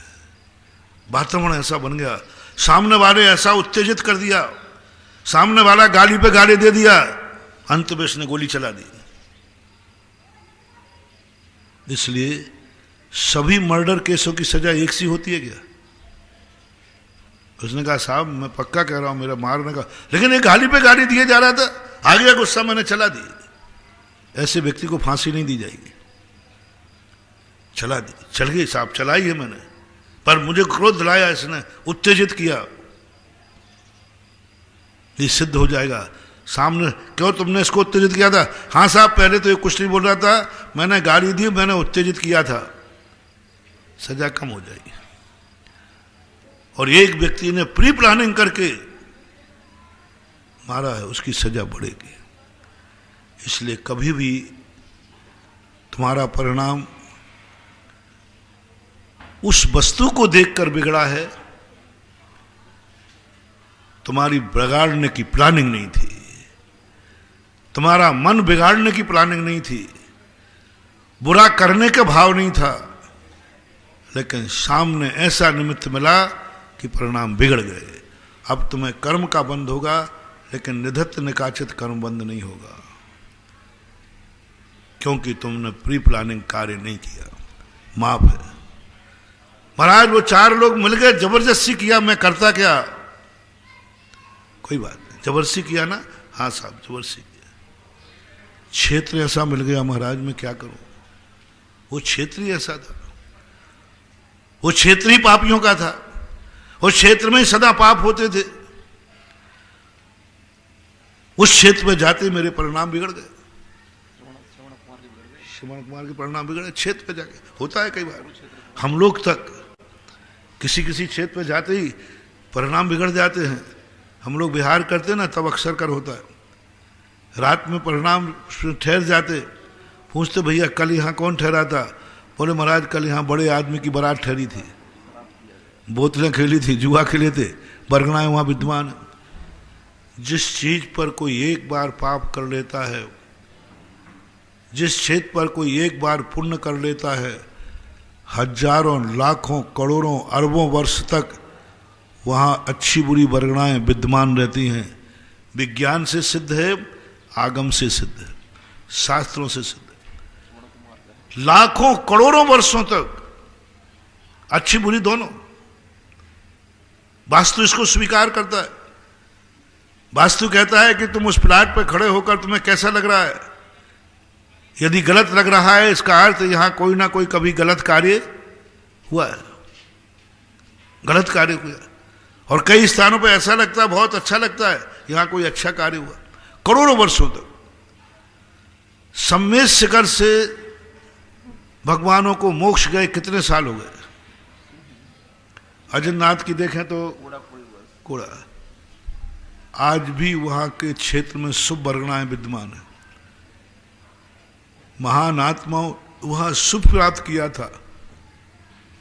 वातावरण ऐसा बन गया, सामने वाले ऐसा उत्तेजित कर दिया, सामने वाला गाली पे गाली दे दिया, अंत में इसने गोली चला दी। इसलिए सभी मर्डर केसों की सजा एक सी होती है क्या? उसने कहा साहब मैं पक्का कह रहा हूं मेरा मारने का, लेकिन एक गाली पे गाली दिए जा रहा था, आ गया गुस्सा, मैंने चला दी। ऐसे व्यक्ति को फांसी नहीं दी जाएगी। चला दी, चल गई साहब, चलाई है मैंने, पर मुझे क्रोध लाया, इसने उत्तेजित किया, ये सिद्ध हो जाएगा सामने। क्यों तुमने इसको उत्तेजित किया था? हाँ साहब पहले तो ये कुछ नहीं बोल रहा था, मैंने गाली दी, मैंने उत्तेजित किया था, सजा कम हो जाएगी। और एक व्यक्ति ने प्री प्लानिंग करके मारा है, उसकी सजा बढ़ेगी। इसलिए कभी भी तुम्हारा परिणाम उस वस्तु को देखकर बिगड़ा है, तुम्हारी बिगाड़ने की प्लानिंग नहीं थी, तुम्हारा मन बिगाड़ने की प्लानिंग नहीं थी, बुरा करने का भाव नहीं था, लेकिन सामने ऐसा निमित्त मिला कि परिणाम बिगड़ गए। अब तुम्हें कर्म का बंध होगा, लेकिन निधत्त निकाचित कर्म बंद नहीं होगा, क्योंकि तुमने प्री प्लानिंग कार्य नहीं किया। माफ है महाराज, वो 4 लोग मिल गए, जबरदस्ती किया, मैं करता क्या? कोई बात नहीं, जबरदस्ती किया ना? हाँ साहब जबरदस्ती किया। क्षेत्र ऐसा मिल गया महाराज, मैं क्या करूं? वो क्षेत्र ही ऐसा था, वो क्षेत्र ही पापियों का था, उस क्षेत्र में ही सदा पाप होते थे। उस क्षेत्र में जाते मेरे परिणाम बिगड़ गए, श्रवण कुमार के परिणाम बिगड़े। क्षेत्र पे जाके होता है कई बार, हम लोग तक किसी क्षेत्र पे जाते ही परिणाम बिगड़ जाते हैं। हम लोग बिहार करते ना तब अक्सर कर होता है, रात में परिणाम ठहर जाते, पूछते भैया कल यहाँ कौन ठहरा था? बोले महाराज कल यहाँ बड़े आदमी की बारात ठहरी थी, बोतलें खेली थी, जुआ खेले थे, बरगनाएं वहाँ विद्वान। जिस चीज पर कोई एक बार पाप कर लेता है, जिस क्षेत्र पर कोई एक बार पुण्य कर लेता है, हजारों लाखों करोड़ों अरबों वर्ष तक वहाँ अच्छी बुरी बरगनाएं विद्यमान रहती हैं। विज्ञान से सिद्ध है, आगम से सिद्ध है, शास्त्रों से सिद्ध है। लाखों करोड़ों वर्षों तक अच्छी बुरी दोनों। वास्तु इसको स्वीकार करता है। वास्तु कहता है कि तुम उस प्लाट पर खड़े होकर तुम्हें कैसा लग रहा है? यदि गलत लग रहा है, इसका अर्थ यहां कोई ना कोई कभी गलत कार्य हुआ है, गलत कार्य हुआ। और कई स्थानों पर ऐसा लगता है, बहुत अच्छा लगता है, यहां कोई अच्छा कार्य हुआ। करोड़ों वर्षों तक सम्मेद शिखर से भगवानों को मोक्ष गए कितने साल हो गए? अजरनाथ की देखें तो कोड़ा, आज भी वहां के क्षेत्र में शुभ बरगनाएं विद्यमान है। महान आत्माओं वहां सुख प्राप्त किया था,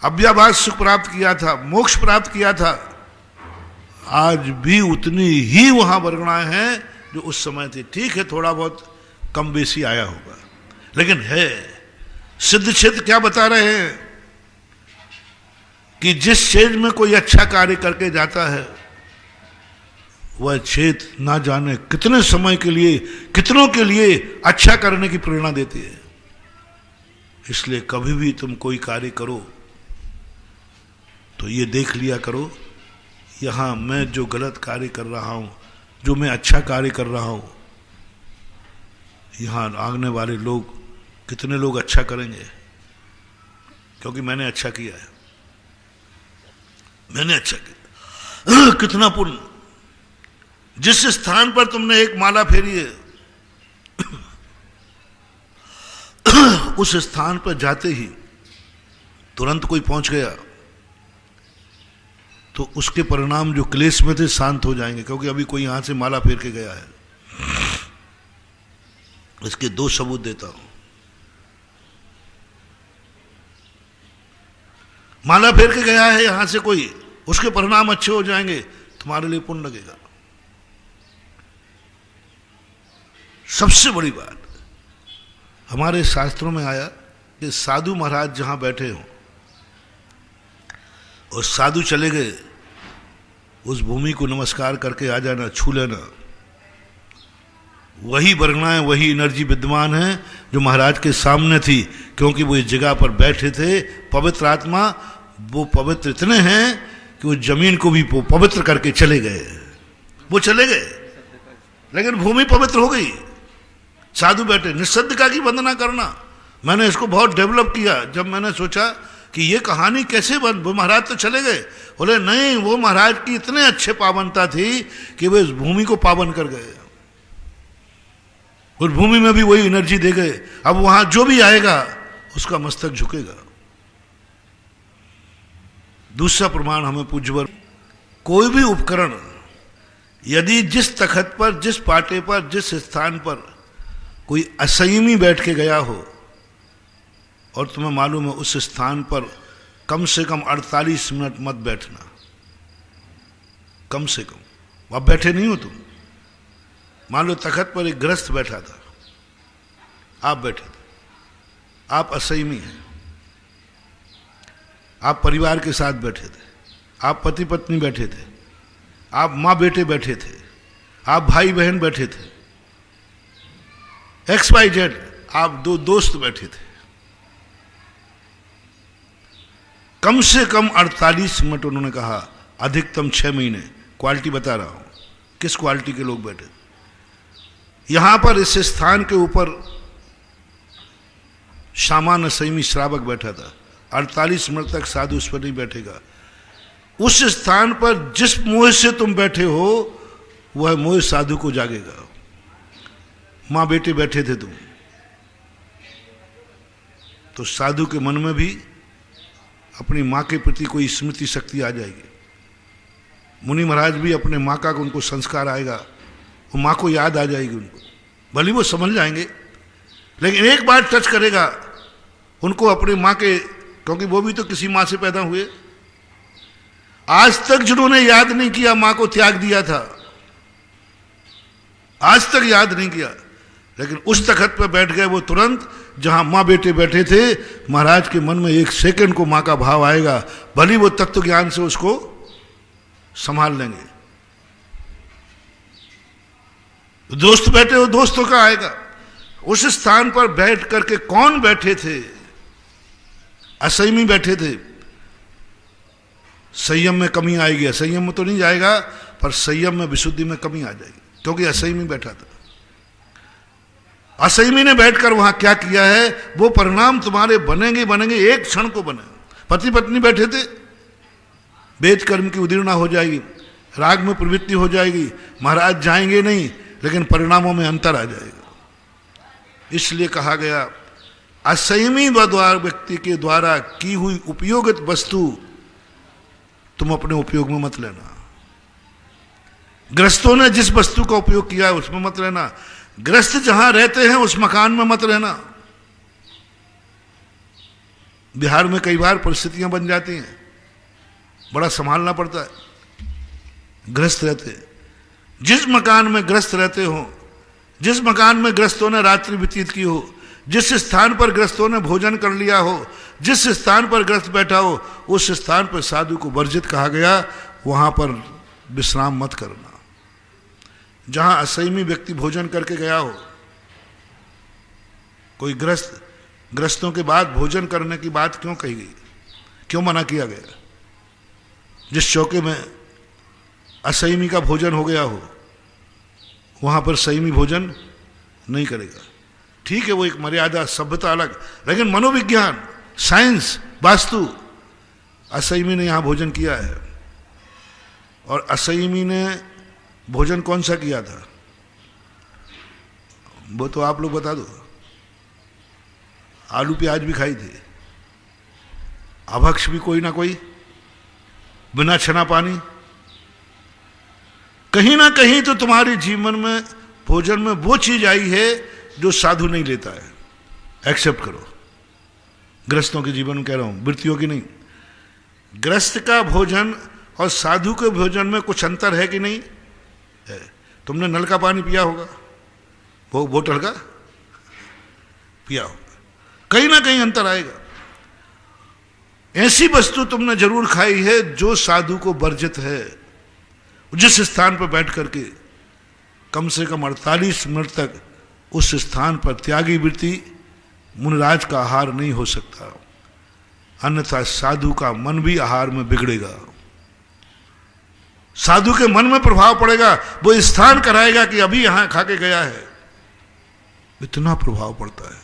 अव्याभास सुख प्राप्त किया था, मोक्ष प्राप्त किया था। आज भी उतनी ही वहां बरगनाएं हैं जो उस समय थी। ठीक है थोड़ा बहुत कम बेसी आया होगा, लेकिन है। सिद्ध क्षेत्र क्या बता रहे हैं कि जिस क्षेत्र में कोई अच्छा कार्य करके जाता है, वह क्षेत्र ना जाने कितने समय के लिए, कितनों के लिए अच्छा करने की प्रेरणा देती है। इसलिए कभी भी तुम कोई कार्य करो तो ये देख लिया करो, यहां मैं जो गलत कार्य कर रहा हूं, जो मैं अच्छा कार्य कर रहा हूं, यहां आगने वाले लोग कितने लोग अच्छा करेंगे, क्योंकि मैंने अच्छा किया है, मैंने अच्छा किया। कितना पुण्य। जिस स्थान पर तुमने एक माला फेरी है, उस स्थान पर जाते ही तुरंत कोई पहुंच गया तो उसके परिणाम जो क्लेश में थे शांत हो जाएंगे, क्योंकि अभी कोई यहां से माला फेर के गया है। इसके 2 सबूत देता हूं। माला फेर के गया है यहां से कोई, उसके परिणाम अच्छे हो जाएंगे, तुम्हारे लिए पुण्य लगेगा। सबसे बड़ी बात हमारे शास्त्रों में आया कि साधु महाराज जहां बैठे हों और साधु चले गए, उस भूमि को नमस्कार करके आ जाना, छू लेना। वही वर्णाएं, वही एनर्जी विद्यमान है जो महाराज के सामने थी, क्योंकि वो इस जगह पर बैठे थे। पवित्र आत्मा, वो पवित्र इतने हैं कि वो जमीन को भी पवित्र करके चले गए। वो चले गए लेकिन भूमि पवित्र हो गई। साधु बैठे, निस्सद्दिका की वंदना करना। मैंने इसको बहुत डेवलप किया। जब मैंने सोचा कि ये कहानी कैसे बन, वो महाराज तो चले गए, बोले नहीं, वो महाराज की इतने अच्छे पावनता थी कि वे इस भूमि को पावन कर गए, और भूमि में भी वही एनर्जी दे गए। अब वहां जो भी आएगा उसका मस्तक झुकेगा। दूसरा प्रमाण हमें पूज्यवर, कोई भी उपकरण यदि जिस तखत पर, जिस पाटे पर, जिस स्थान पर कोई असंयमी बैठ के गया हो, और तुम्हें मालूम है उस स्थान पर कम से कम 48 मिनट मत बैठना, कम से कम। अब बैठे नहीं हो तुम, मान लो तखत पर एक गृहस्थ बैठा था, आप बैठे थे, आप असंयमी हैं, आप परिवार के साथ बैठे थे, आप पति पत्नी बैठे थे, आप माँ बेटे बैठे थे, आप भाई बहन बैठे थे, XYZ, आप दो दोस्त बैठे थे। कम से कम 48 मिनट उन्होंने कहा, अधिकतम 6 महीने। क्वालिटी बता रहा हूं, किस क्वालिटी के लोग बैठे थे। यहां पर इस स्थान के ऊपर सामान्य संयमी श्रावक बैठा था। 48 मिनट तक साधु उस पर नहीं बैठेगा। उस स्थान पर जिस मोह से तुम बैठे हो, वह मोह साधु को जागेगा। मां बेटे बैठे थे तुम, तो साधु के मन में भी अपनी मां के प्रति कोई स्मृति शक्ति आ जाएगी। मुनि महाराज भी अपने मां का उनको संस्कार आएगा, वो मां को याद आ जाएगी उनको, भले वो समझ जाएंगे, लेकिन एक बार टच करेगा उनको अपनी मां के, क्योंकि वो भी तो किसी मां से पैदा हुए। आज तक जिन्होंने याद नहीं किया मां को त्याग दिया था, आज तक याद नहीं किया, लेकिन उस तखत पर बैठ गए वो तुरंत, जहां मां बेटे बैठे थे। महाराज के मन में एक सेकंड को मां का भाव आएगा, भली वो तत्व ज्ञान से उसको संभाल लेंगे। दोस्त बैठे हो, दोस्तों का आएगा। उस स्थान पर बैठ करके कौन बैठे थे? असंयमी बैठे थे। संयम में कमी आएगी, असंयम में तो नहीं जाएगा, पर संयम में, विशुद्धि में कमी आ जाएगी, क्योंकि असंयमी बैठा था। असंयमी ने बैठकर वहां क्या किया है, वो परिणाम तुम्हारे बनेंगे बनेंगे, एक क्षण को बने। पति पत्नी बैठे थे, वेद कर्म की उदीर्णा हो जाएगी, राग में प्रवृत्ति हो जाएगी, महाराज जाएंगे नहीं, लेकिन परिणामों में अंतर आ जाएगा। इसलिए कहा गया, असंयमी व्यक्ति के द्वारा की हुई उपयोगित वस्तु तुम अपने उपयोग में मत लेना। गृहस्थों ने जिस वस्तु का उपयोग किया है उसमें मत रहना। गृहस्थ जहां रहते हैं उस मकान में मत रहना। बिहार में कई बार परिस्थितियां बन जाती हैं, बड़ा संभालना पड़ता है। गृहस्थ रहते, जिस मकान में गृहस्थ रहते हो, जिस मकान में गृहस्थों ने रात्रि व्यतीत की हो, जिस स्थान पर गृहस्थों ने भोजन कर लिया हो, जिस स्थान पर गृहस्थ बैठा हो, उस स्थान पर साधु को वर्जित कहा गया, वहां पर विश्राम मत करना। जहां असंयमी व्यक्ति भोजन करके गया हो, कोई गृहस्थों के बाद भोजन करने की बात क्यों कही गई, क्यों मना किया गया? जिस चौके में असंयमी का भोजन हो गया हो, वहां पर संयमी भोजन नहीं करेगा। ठीक है, वो एक मर्यादा, सभ्यता अलग, लेकिन मनोविज्ञान, साइंस, वास्तु, असंयमी ने यहां भोजन किया है। और असंयमी ने भोजन कौन सा किया था वो तो आप लोग बता दो। आलू प्याज भी खाई थी, अभक्ष भी कोई ना कोई, बिना छना पानी। कहीं ना कहीं तो तुम्हारे जीवन में भोजन में वो चीज आई है जो साधु नहीं लेता है। एक्सेप्ट करो। गृहस्थों के जीवन में कह रहा हूं, वृत्तियों की नहीं। गृहस्थ का भोजन और साधु के भोजन में कुछ अंतर है कि नहीं है? तुमने नल का पानी पिया होगा, वो बोतल का पिया होगा, कहीं ना कहीं अंतर आएगा। ऐसी वस्तु तुमने जरूर खाई है जो साधु को वर्जित है। जिस स्थान पर बैठ करके कम से कम 48 मिनट तक उस स्थान पर त्यागी वृत्ति मुनिराज का आहार नहीं हो सकता, अन्यथा साधु का मन भी आहार में बिगड़ेगा। साधु के मन में प्रभाव पड़ेगा, वो स्थान कराएगा कि अभी यहां खा के गया है, इतना प्रभाव पड़ता है।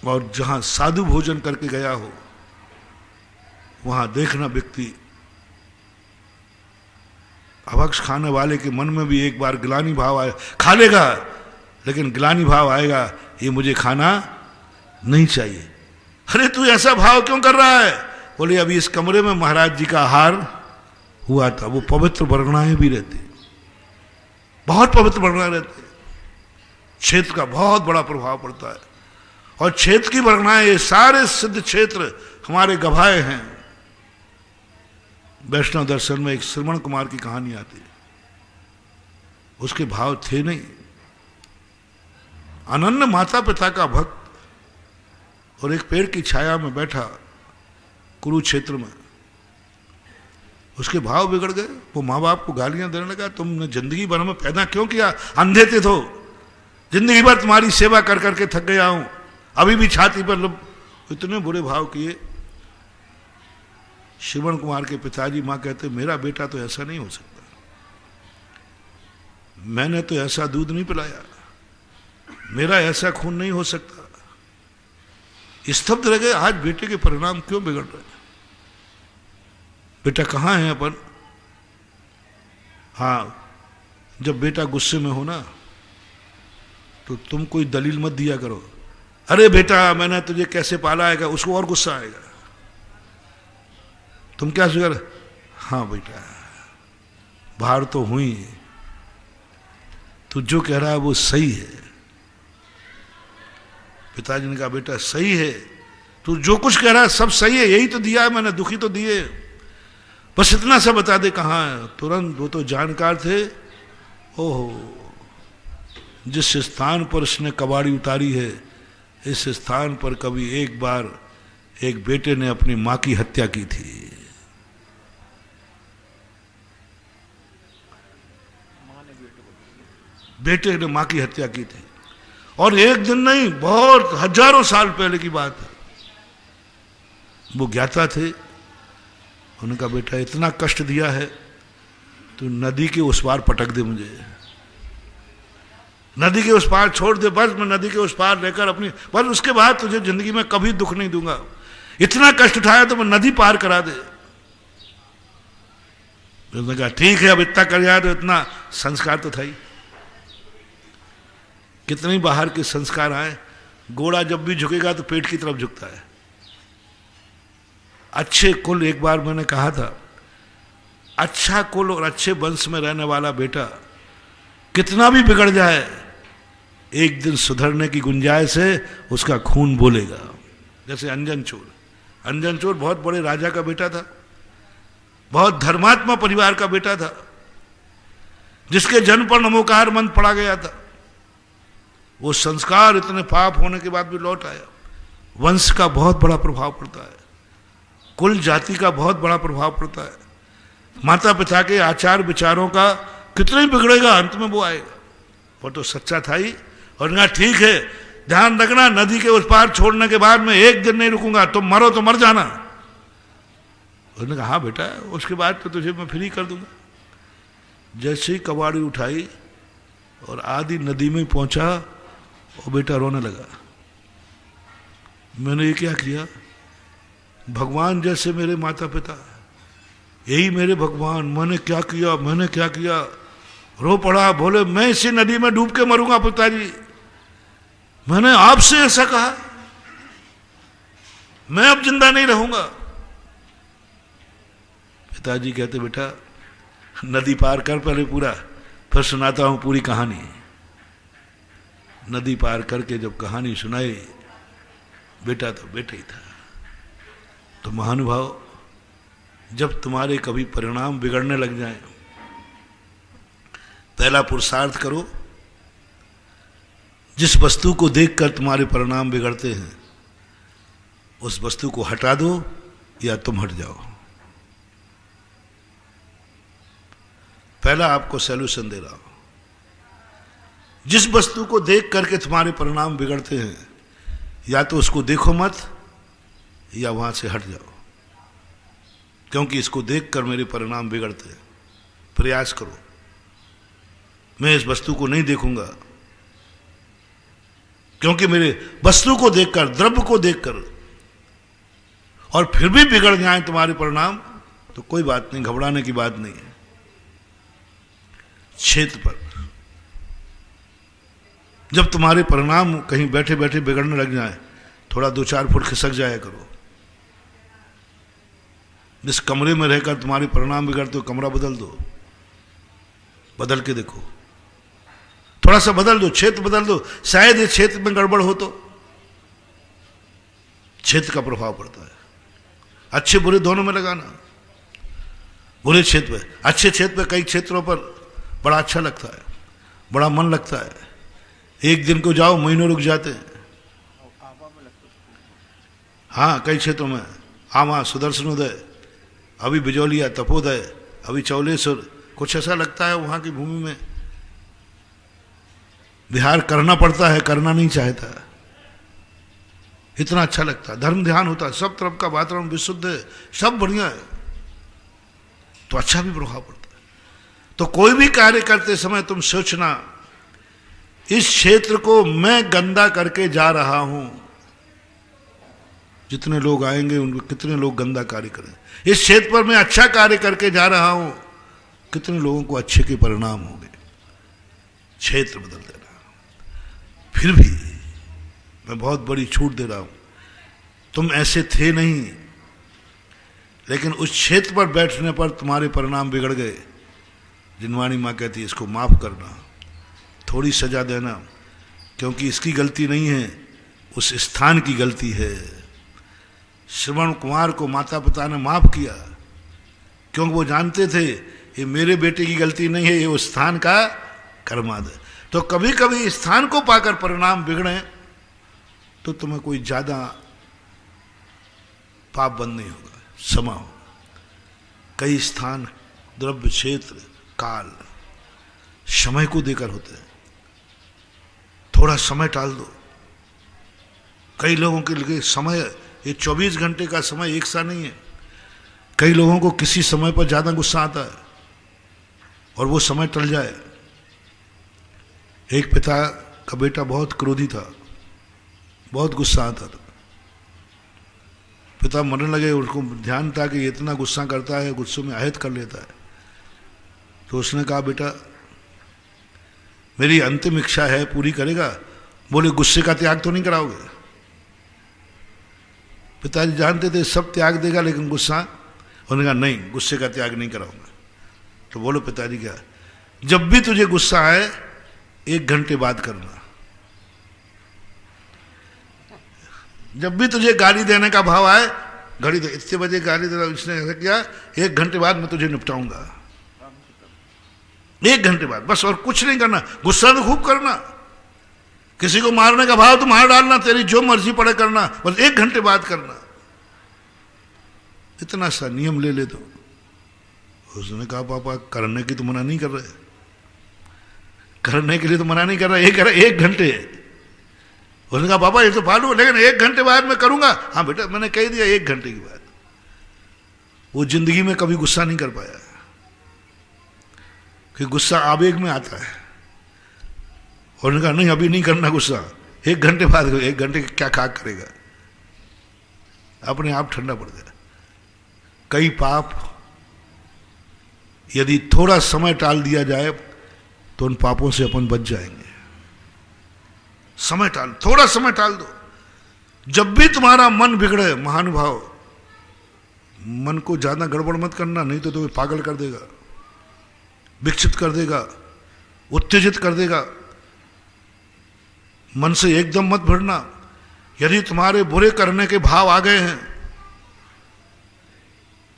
और जहां साधु भोजन करके गया हो वहां देखना व्यक्ति अभक्ष खाने वाले के मन में भी एक बार ग्लानि भाव आए, खा लेगा लेकिन ग्लानि भाव आएगा, ये मुझे खाना नहीं चाहिए। अरे तू ऐसा भाव क्यों कर रहा है? बोले अभी इस कमरे में महाराज जी का आहार हुआ था। वो पवित्र वर्गणाएं भी रहती, बहुत पवित्र वर्गणाएं रहती, क्षेत्र का बहुत बड़ा प्रभाव पड़ता है। और क्षेत्र की वर्गणाएं, ये सारे सिद्ध क्षेत्र हमारे गवाह हैं। वैष्णव दर्शन में एक श्रवण कुमार की कहानी आती है, उसके भाव थे नहीं, अनन्य माता पिता का भक्त, और एक पेड़ की छाया में बैठा कुरुक्षेत्र में, उसके भाव बिगड़ गए। वो माँ बाप को गालियां देने लगा, तुमने जिंदगी भर में पैदा क्यों किया, अंधे थे तो, जिंदगी भर तुम्हारी सेवा कर करके थक गया हूं, अभी भी छाती पर इतने बुरे भाव किए। श्रवण कुमार के पिताजी मां कहते मेरा बेटा तो ऐसा नहीं हो सकता, मैंने तो ऐसा दूध नहीं पिलाया, मेरा ऐसा खून नहीं हो सकता। स्तब्ध रह गए, आज बेटे के परिणाम क्यों बिगड़ रहे हैं? बेटा कहां है अपन? हाँ, जब बेटा गुस्से में हो ना तो तुम कोई दलील मत दिया करो, अरे बेटा मैंने तुझे कैसे पाला आएगा, उसको और गुस्सा आएगा। तुम क्या सुगर? हाँ बेटा बाहर तो हुई, तू जो कह रहा है वो सही है। पिताजी ने कहा बेटा सही है, तू जो कुछ कह रहा है सब सही है, यही तो दिया है मैंने, दुखी तो दिए, बस इतना सा बता दे कहाँ है। तुरंत वो तो जानकार थे, ओहो जिस स्थान पर उसने कबाड़ी उतारी है, इस स्थान पर कभी एक बार एक बेटे ने अपनी मां की हत्या की थी। बेटे ने मां की हत्या की थी, और एक दिन नहीं, बहुत हजारों साल पहले की बात है। वो ज्ञाता थे, उनका बेटा इतना कष्ट दिया है, तो नदी के उस पार पटक दे, मुझे नदी के उस पार छोड़ दे, बस मैं नदी के उस पार लेकर अपनी, बस उसके बाद तुझे जिंदगी में कभी दुख नहीं दूंगा। इतना कष्ट उठाया तो मैं नदी पार करा दे। उसने कहा ठीक है, अब इतना कर जाए तो इतना संस्कार तो था ही। कितने बाहर के संस्कार आए, घोड़ा जब भी झुकेगा तो पेट की तरफ झुकता है। अच्छे कुल, एक बार मैंने कहा था, अच्छा कुल और अच्छे वंश में रहने वाला बेटा कितना भी बिगड़ जाए, एक दिन सुधरने की गुंजाइश है, उसका खून बोलेगा। जैसे अंजन चोर, अंजन चोर बहुत बड़े राजा का बेटा था, बहुत धर्मात्मा परिवार का बेटा था, जिसके जन्म पर नमोकार मंत्र पढ़ा गया था। वो संस्कार इतने पाप होने के बाद भी लौट आया। वंश का बहुत बड़ा प्रभाव पड़ता है, कुल जाति का बहुत बड़ा प्रभाव पड़ता है, माता पिता के आचार विचारों का कितना ही बिगड़ेगा, अंत में वो आएगा। वो तो सच्चा था ही, और कहा ठीक है ध्यान रखना, नदी के उस पार छोड़ने के बाद मैं एक दिन नहीं रुकूंगा, तुम मरो तो मर जाना। उसने कहा हाँ बेटा, उसके बाद तो तुझे मैं फ्री कर दूंगा। जैसे ही कबाड़ी उठाई और आधी नदी में पहुंचा, वो बेटा रोने लगा, मैंने ये क्या किया, भगवान जैसे मेरे माता पिता, यही मेरे भगवान, मैंने क्या किया, मैंने क्या किया। रो पड़ा, बोले मैं इसी नदी में डूब के मरूंगा पिताजी, मैंने आपसे ऐसा कहा, मैं अब जिंदा नहीं रहूंगा। पिताजी कहते बेटा नदी पार कर पहले पूरा, फिर सुनाता हूं पूरी कहानी। नदी पार करके जब कहानी सुनाई, बेटा तो बेटा ही था। तो महानुभाव, जब तुम्हारे कभी परिणाम बिगड़ने लग जाए, पहला पुरुषार्थ करो, जिस वस्तु को देखकर तुम्हारे परिणाम बिगड़ते हैं उस वस्तु को हटा दो या तुम हट जाओ। पहला आपको सॉल्यूशन दे रहा हूं। जिस वस्तु को देख करके तुम्हारे परिणाम बिगड़ते हैं, या तो उसको देखो मत या वहां से हट जाओ, क्योंकि इसको देखकर मेरे परिणाम बिगड़ते हैं। प्रयास करो, मैं इस वस्तु को नहीं देखूंगा, क्योंकि मेरे वस्तु को देखकर, द्रव्य को देखकर और फिर भी बिगड़ जाए तुम्हारे परिणाम, तो कोई बात नहीं, घबराने की बात नहीं है। क्षेत्र पर जब तुम्हारे परिणाम कहीं बैठे बैठे बिगड़ने लग जाए, थोड़ा 2-4 फुट खिसक जाया करो। जिस कमरे में रहकर तुम्हारे परिणाम बिगड़ते हो, कमरा बदल दो, बदल के देखो, थोड़ा सा बदल दो, क्षेत्र बदल दो। शायद ये क्षेत्र में गड़बड़ हो तो क्षेत्र का प्रभाव पड़ता है। अच्छे बुरे दोनों में लगाना। बुरे क्षेत्र में, अच्छे क्षेत्र में, कई क्षेत्रों पर बड़ा अच्छा लगता है, बड़ा मन लगता है। एक दिन को जाओ, महीनों रुक जाते हैं। हाँ, कई क्षेत्रों में आमा, सुदर्शनोदय, अभी बिजौलिया, तपोदय, अभी चौलेश्वर, कुछ ऐसा लगता है वहां की भूमि में विहार करना पड़ता है, करना नहीं चाहता, इतना अच्छा लगता है। धर्म ध्यान होता है, सब तरफ का वातावरण विशुद्ध है, सब बढ़िया है, तो अच्छा भी प्रभाव पड़ता है। तो कोई भी कार्य करते समय तुम सोचना, इस क्षेत्र को मैं गंदा करके जा रहा हूं। जितने लोग आएंगे उनको, कितने लोग गंदा कार्य करें। इस क्षेत्र पर मैं अच्छा कार्य करके जा रहा हूं, कितने लोगों को अच्छे के परिणाम होंगे। क्षेत्र बदल देना। फिर भी मैं बहुत बड़ी छूट दे रहा हूं, तुम ऐसे थे नहीं, लेकिन उस क्षेत्र पर बैठने पर तुम्हारे परिणाम बिगड़ गए। जिनवाणी मां कहती है, इसको माफ करना, थोड़ी सजा देना, क्योंकि इसकी गलती नहीं है, उस स्थान की गलती है। श्रवण कुमार को माता पिता ने माफ किया, क्योंकि वो जानते थे ये मेरे बेटे की गलती नहीं है, ये उस स्थान का कर्माद है। तो कभी कभी स्थान को पाकर परिणाम बिगड़े तो तुम्हें कोई ज्यादा पाप बंद नहीं होगा, क्षमा होगा। कई स्थान, द्रव्य, क्षेत्र, काल समय को देकर होते हैं। थोड़ा समय टाल दो। कई लोगों के लिए समय, ये 24 घंटे का समय एक सा नहीं है। कई लोगों को किसी समय पर ज्यादा गुस्सा आता है और वो समय टल जाए। एक पिता का बेटा बहुत क्रोधी था, बहुत गुस्सा आता था। पिता मरने लगे, उसको ध्यान था कि ये इतना गुस्सा करता है, गुस्से में आहत कर लेता है। तो उसने कहा, बेटा मेरी अंतिम इच्छा है, पूरी करेगा? बोले, गुस्से का त्याग तो नहीं कराओगे? पिताजी जानते थे सब त्याग देगा, लेकिन गुस्सा, उन्होंने कहा नहीं, गुस्से का त्याग नहीं कराऊंगा। तो बोलो पिताजी क्या, जब भी तुझे गुस्सा आए 1 घंटे बाद करना। जब भी तुझे गाली देने का भाव आए, घड़ी दे, इतने बजे गाली देना, इसने ऐसा किया, 1 घंटे बाद मैं तुझे निपटाऊंगा। 1 घंटे बाद, बस, और कुछ नहीं करना। गुस्सा तो खूब करना, किसी को मारने का भाव तो मार डालना, तेरी जो मर्जी पड़े करना, बस 1 घंटे बाद करना। इतना सा नियम ले ले तो। उसने कहा, पापा करने की तो मना नहीं कर रहे, करने के लिए तो मना नहीं कर रहा, ये कह रहा 1 घंटे। उसने कहा, पापा ये तो फालतू, लेकिन 1 घंटे बाद मैं करूंगा। हाँ बेटा, मैंने कह दिया 1 घंटे के बाद। वो जिंदगी में कभी गुस्सा नहीं कर पाया, कि गुस्सा आवेग में आता है। उन्होंने कहा, नहीं अभी नहीं करना गुस्सा, 1 घंटे बाद। 1 घंटे क्या खाक करेगा, अपने आप ठंडा पड़ गया। कई पाप यदि थोड़ा समय टाल दिया जाए तो उन पापों से अपन बच जाएंगे। समय टाल, थोड़ा समय टाल दो। जब भी तुम्हारा मन बिगड़े, महानुभाव, मन को ज्यादा गड़बड़ मत करना, नहीं तो तुम्हें पागल कर देगा, विक्षिप्त कर देगा, उत्तेजित कर देगा। मन से एकदम मत भिड़ना। यदि तुम्हारे बुरे करने के भाव आ गए हैं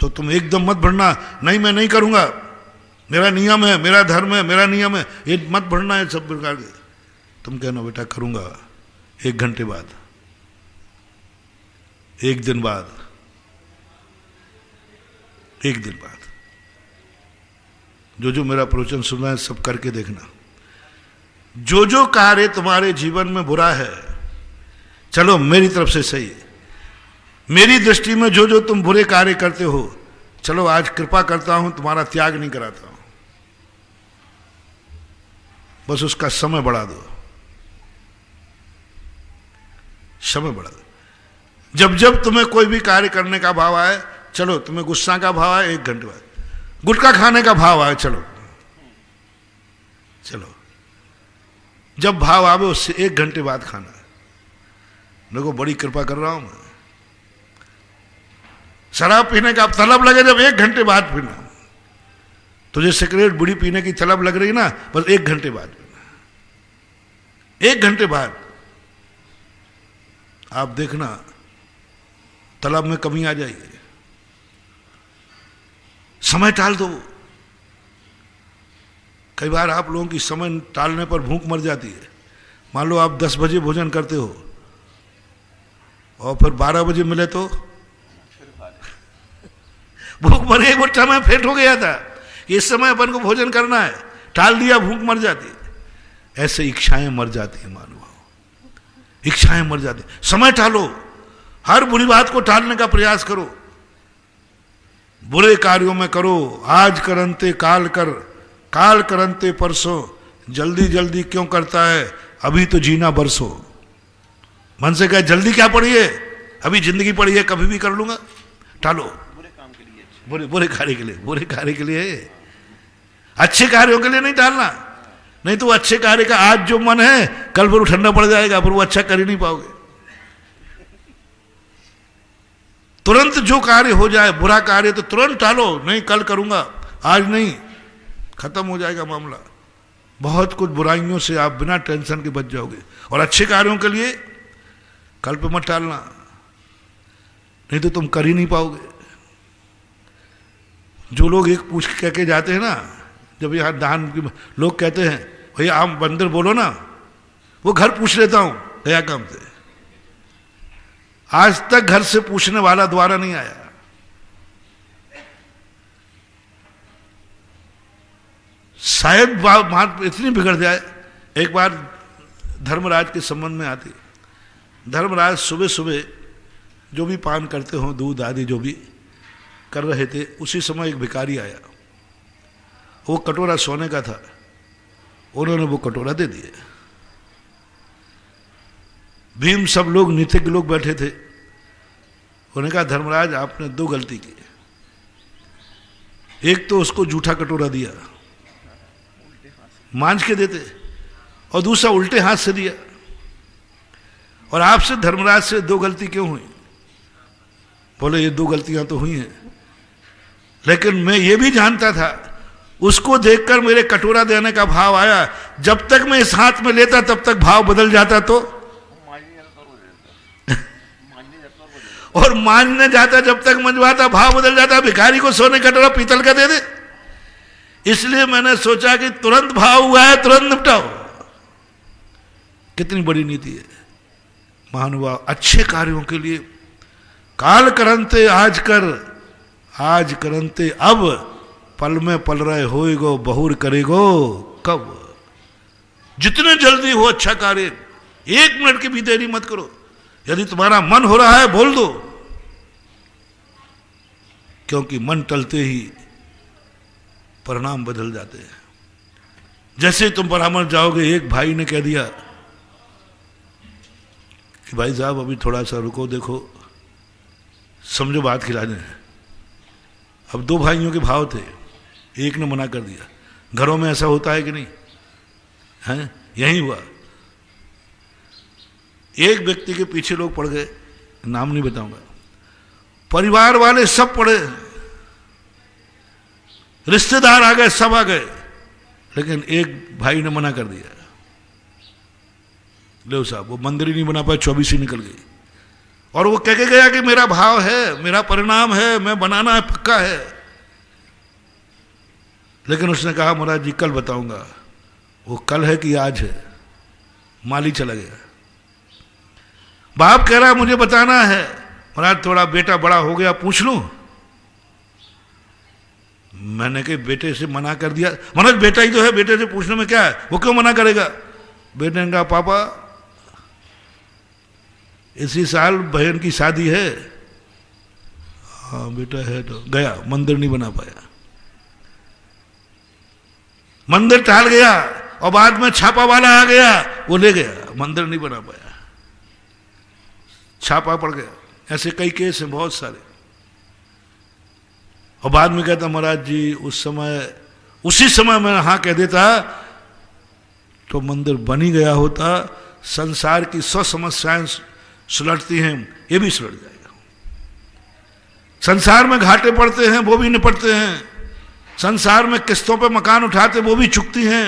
तो तुम एकदम मत भिड़ना, नहीं मैं नहीं करूंगा, मेरा नियम है, मेरा धर्म है, मेरा नियम है, ये मत भिड़ना है सब प्रकार के। तुम कहना, बेटा करूंगा 1 घंटे बाद, 1 दिन बाद, 1 दिन बाद। जो जो मेरा प्रवचन सुन रहा है सब करके देखना। जो जो कार्य तुम्हारे जीवन में बुरा है, चलो मेरी तरफ से सही है, मेरी दृष्टि में जो जो तुम बुरे कार्य करते हो, चलो आज कृपा करता हूं, तुम्हारा त्याग नहीं कराता हूं, बस उसका समय बढ़ा दो, समय बढ़ा दो। जब जब तुम्हें कोई भी कार्य करने का भाव आए, चलो तुम्हें गुस्सा का भाव आए 1 घंटे बाद, गुटखा खाने का भाव आए, चलो चलो, जब भाव आवे उससे 1 घंटे बाद खाना। देखो बड़ी कृपा कर रहा हूं मैं। शराब पीने का तलब लगे जब 1 घंटे बाद पीना, तुझे सिगरेट बीड़ी पीने की तलब लग रही ना, बस 1 घंटे बाद पीना, 1 घंटे बाद आप देखना तलब में कमी आ जाएगी। समय टाल दो। कई बार आप लोगों की समय टालने पर भूख मर जाती है। मान लो आप 10 बजे भोजन करते हो और फिर 12 बजे मिले तो भूख मरे, वो समय फेट हो गया था कि इस समय अपन को भोजन करना है, टाल दिया, भूख मर जाती है। ऐसे इच्छाएं मर जाती है मानो, इच्छाएं मर जाती। समय टालो, हर बुरी बात को टालने का प्रयास करो, बुरे कार्यों में करो। आज करंते काल कर, काल करंते परसों, जल्दी जल्दी क्यों करता है, अभी तो जीना बरसों। मन से कहे जल्दी क्या पड़ी है, अभी जिंदगी पड़ी है, कभी भी कर लूंगा। टालो, बुरे काम के लिए, बुरे कार्य के लिए, बुरे कार्य के लिए, अच्छे कार्यों के लिए नहीं टालना। नहीं तो अच्छे कार्य का आज जो मन है कल फिर ठंडा पड़ जाएगा, फिर वो अच्छा कर ही नहीं पाओगे। तुरंत जो कार्य हो जाए, बुरा कार्य तो तुरंत टालो, नहीं कल करूंगा, आज नहीं, खत्म हो जाएगा मामला। बहुत कुछ बुराइयों से आप बिना टेंशन के बच जाओगे। और अच्छे कार्यों के लिए कल पे मत टालना, नहीं तो तुम कर ही नहीं पाओगे। जो लोग एक पूछ कह के जाते हैं ना, जब यहाँ दान की लोग कहते हैं भैया आप मंदिर बोलो ना, वो घर पूछ लेता हूं गया काम से। आज तक घर से पूछने वाला द्वारा नहीं आया। शायद बात इतनी बिगड़ जाए। एक बार धर्मराज के संबंध में आती, धर्मराज सुबह सुबह जो भी पान करते हो, दूध आदि जो भी कर रहे थे, उसी समय एक भिखारी आया। वो कटोरा सोने का था, उन्होंने वो कटोरा दे दिया। भीम सब लोग नीचे के लोग बैठे थे, उन्होंने कहा धर्मराज आपने 2 गलती की। एक तो उसको जूठा कटोरा दिया, मांझ के देते, और दूसरा उल्टे हाथ से दिया। और आपसे धर्मराज से 2 गलती क्यों हुई? बोले ये 2 गलतियां तो हुई हैं, लेकिन मैं ये भी जानता था, उसको देखकर मेरे कटोरा देने का भाव आया। जब तक मैं इस हाथ में लेता तब तक भाव बदल जाता, तो और मांझने जाता जब तक मंजवाता भाव बदल जाता। भिखारी को सोने कटोरा पीतल का दे दे। इसलिए मैंने सोचा कि तुरंत भाव हुआ है, तुरंत निपटाओ। कितनी बड़ी नीति है महानुभाव। अच्छे कार्यों के लिए काल करंते आज कर, आज करंते अब, पल में पल रहे होएगो, बहुर करेगो कब। जितने जल्दी हो अच्छा कार्य, 1 मिनट की भी देरी मत करो। यदि तुम्हारा मन हो रहा है बोल दो, क्योंकि मन टलते ही परिणाम बदल जाते हैं। जैसे तुम परामर्श जाओगे, एक भाई ने कह दिया कि भाई साहब अभी थोड़ा सा रुको, देखो समझो बात खिला दें। अब 2 भाइयों के भाव थे, एक ने मना कर दिया। घरों में ऐसा होता है कि नहीं है? यही हुआ। एक व्यक्ति के पीछे लोग पड़ गए, नाम नहीं बताऊंगा, परिवार वाले सब पड़े, रिश्तेदार आ गए, सब आ गए, लेकिन एक भाई ने मना कर दिया। लो साहब वो मंदिर ही नहीं बना पाया, 24 ही निकल गई। और वो कह के गया कि मेरा भाव है, मेरा परिणाम है, मैं बनाना है, पक्का है। लेकिन उसने कहा महाराज जी कल बताऊंगा। वो कल है कि आज है? माली चला गया। बाप कह रहा है मुझे बताना है। महाराज थोड़ा बेटा बड़ा हो गया, पूछ लूं? मैंने कहा बेटे से मना कर दिया। मनोज बेटा ही तो है, बेटे से पूछने में क्या है, वो क्यों मना करेगा। बेटे ने कहा पापा इसी साल बहन की शादी है। हाँ बेटा है। तो गया, मंदिर नहीं बना पाया, मंदिर टहल गया और बाद में छापा वाला आ गया, वो ले गया, मंदिर नहीं बना पाया, छापा पड़ गया। ऐसे कई केस हैं बहुत सारे। और बाद में कहता महाराज जी उसी समय मैं हाँ कह देता तो मंदिर बन ही गया होता। संसार की 100 समस्याएं सुलझती हैं, ये भी सुलझ जाएगा। संसार में घाटे पड़ते हैं, वो भी निपटते हैं। संसार में किस्तों पे मकान उठाते, वो भी चुकती हैं।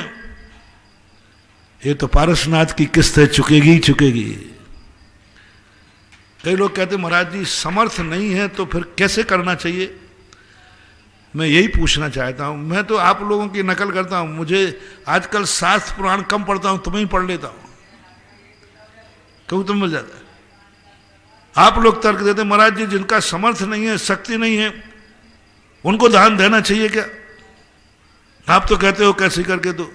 ये तो पारसनाथ की किस्त है, चुकेगी ही चुकेगी। कई लोग कहते महाराज जी समर्थ नहीं है तो फिर कैसे करना चाहिए। मैं यही पूछना चाहता हूं। मैं तो आप लोगों की नकल करता हूं, मुझे आजकल शास्त्र पुराण कम पढ़ता हूं, तुम्हें ही पढ़ लेता हूं क्योंकि तुम मिल जाता है। आप लोग तर्क देते महाराज जी जिनका समर्थ नहीं है, शक्ति नहीं है, उनको दान देना चाहिए क्या। आप तो कहते हो कैसे करके, तो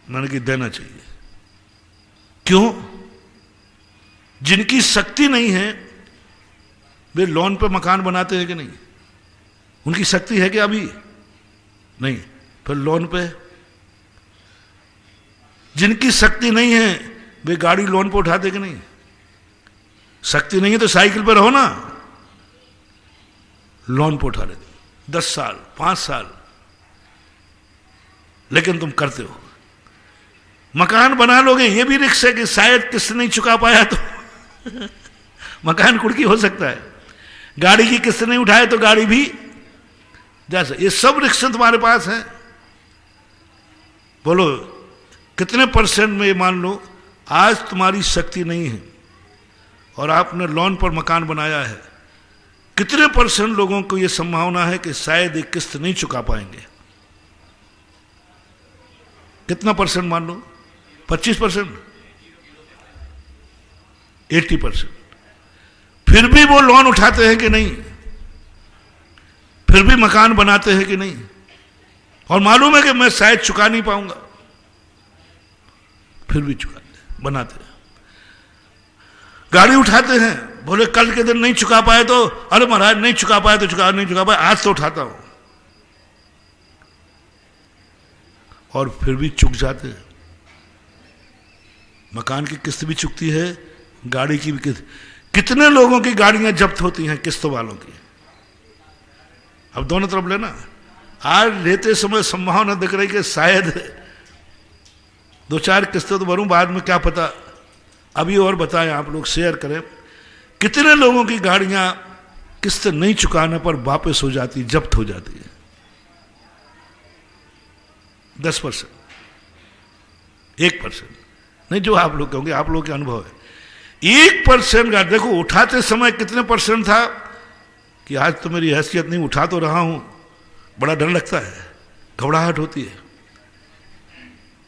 मैंने कि देना चाहिए। क्यों? जिनकी शक्ति नहीं है वे लोन पे मकान बनाते हैं कि नहीं? उनकी शक्ति है क्या? अभी नहीं, फिर लोन पे। जिनकी शक्ति नहीं है वे गाड़ी लोन पे उठाते कि नहीं? शक्ति नहीं है तो साइकिल पे रहो ना, लोन पे उठा लेते 10 साल 5 साल, लेकिन तुम करते हो। मकान बना लोगे, ये भी रिस्क है कि शायद किस्त नहीं चुका पाया तो मकान कुड़की हो सकता है। गाड़ी की किस्त नहीं उठाए तो गाड़ी भी जैसे, ये सब रिस्क तुम्हारे पास है। बोलो कितने % में ये मान लो आज तुम्हारी शक्ति नहीं है और आपने लोन पर मकान बनाया है, कितने % लोगों को यह संभावना है कि शायद एक किस्त नहीं चुका पाएंगे? कितना % मान लो? 25%, 80%। फिर भी वो लोन उठाते हैं कि नहीं? फिर भी मकान बनाते हैं कि नहीं? और मालूम है कि मैं शायद चुका नहीं पाऊंगा, फिर भी चुकाते बनाते हैं। गाड़ी उठाते हैं, बोले कल के दिन नहीं चुका पाए तो अरे महाराज नहीं चुका पाए तो नहीं चुका पाए, आज तो उठाता हूं, और फिर भी चुक जाते हैं। मकान की किस्त भी चुकती है, गाड़ी की भी किस्त। कितने लोगों की गाड़ियां जब्त होती हैं किस्तों वालों की? अब दोनों तरफ लेना। आज लेते समय संभावना दिख रही कि शायद 2-4 किस्तें तो भरूं, बाद में क्या पता। अभी और बताएं, आप लोग शेयर करें, कितने लोगों की गाड़ियां किस्त नहीं चुकाने पर वापस हो जाती, जब्त हो जाती है? 10%, 1% नहीं, जो आप लोग कहोगे, आप लोगों के अनुभव है। 1% का देखो, उठाते समय कितने % था कि आज तो मेरी हैसियत नहीं, उठा तो रहा हूं, बड़ा डर लगता है, घबराहट होती है।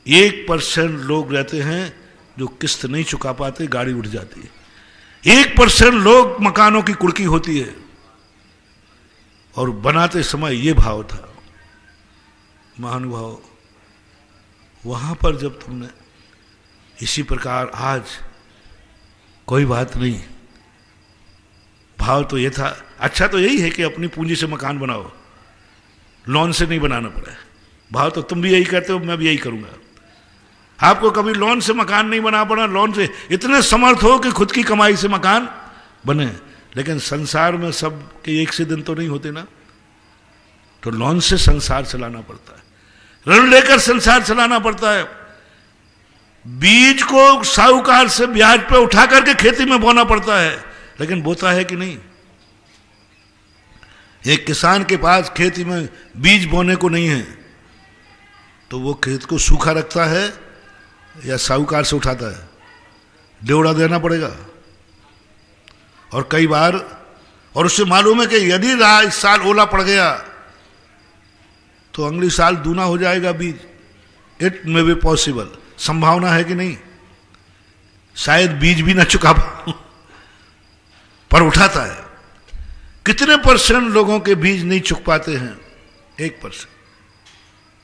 1% लोग रहते हैं जो किस्त नहीं चुका पाते, गाड़ी उठ जाती है। 1% लोग मकानों की कुड़की होती है। और बनाते समय ये भाव था, महानुभाव, वहां पर जब तुमने इसी प्रकार, आज कोई बात नहीं, भाव तो ये था। अच्छा तो यही है कि अपनी पूंजी से मकान बनाओ, लोन से नहीं बनाना पड़े। भाव तो तुम भी यही करते हो, मैं भी यही करूंगा। आपको कभी लोन से मकान नहीं बना पड़ा, लोन से इतने समर्थ हो कि खुद की कमाई से मकान बने। लेकिन संसार में सब के एक से दिन तो नहीं होते ना, तो लोन से संसार चलाना पड़ता है, ऋण लेकर संसार चलाना पड़ता है। बीज को साहूकार से ब्याज पे उठा करके खेती में बोना पड़ता है, लेकिन बोता है कि नहीं? एक किसान के पास खेती में बीज बोने को नहीं है तो वो खेत को सूखा रखता है या साहूकार से उठाता है? ड्योढ़ा देना पड़ेगा। और कई बार, और उससे मालूम है कि यदि इस साल ओला पड़ गया तो अगली साल दूना हो जाएगा बीज। इट मे बी पॉसिबल, संभावना है कि नहीं? शायद बीज भी ना चुका पाऊं, पर उठाता है। कितने परसेंट लोगों के बीज नहीं चुक पाते हैं? 1%।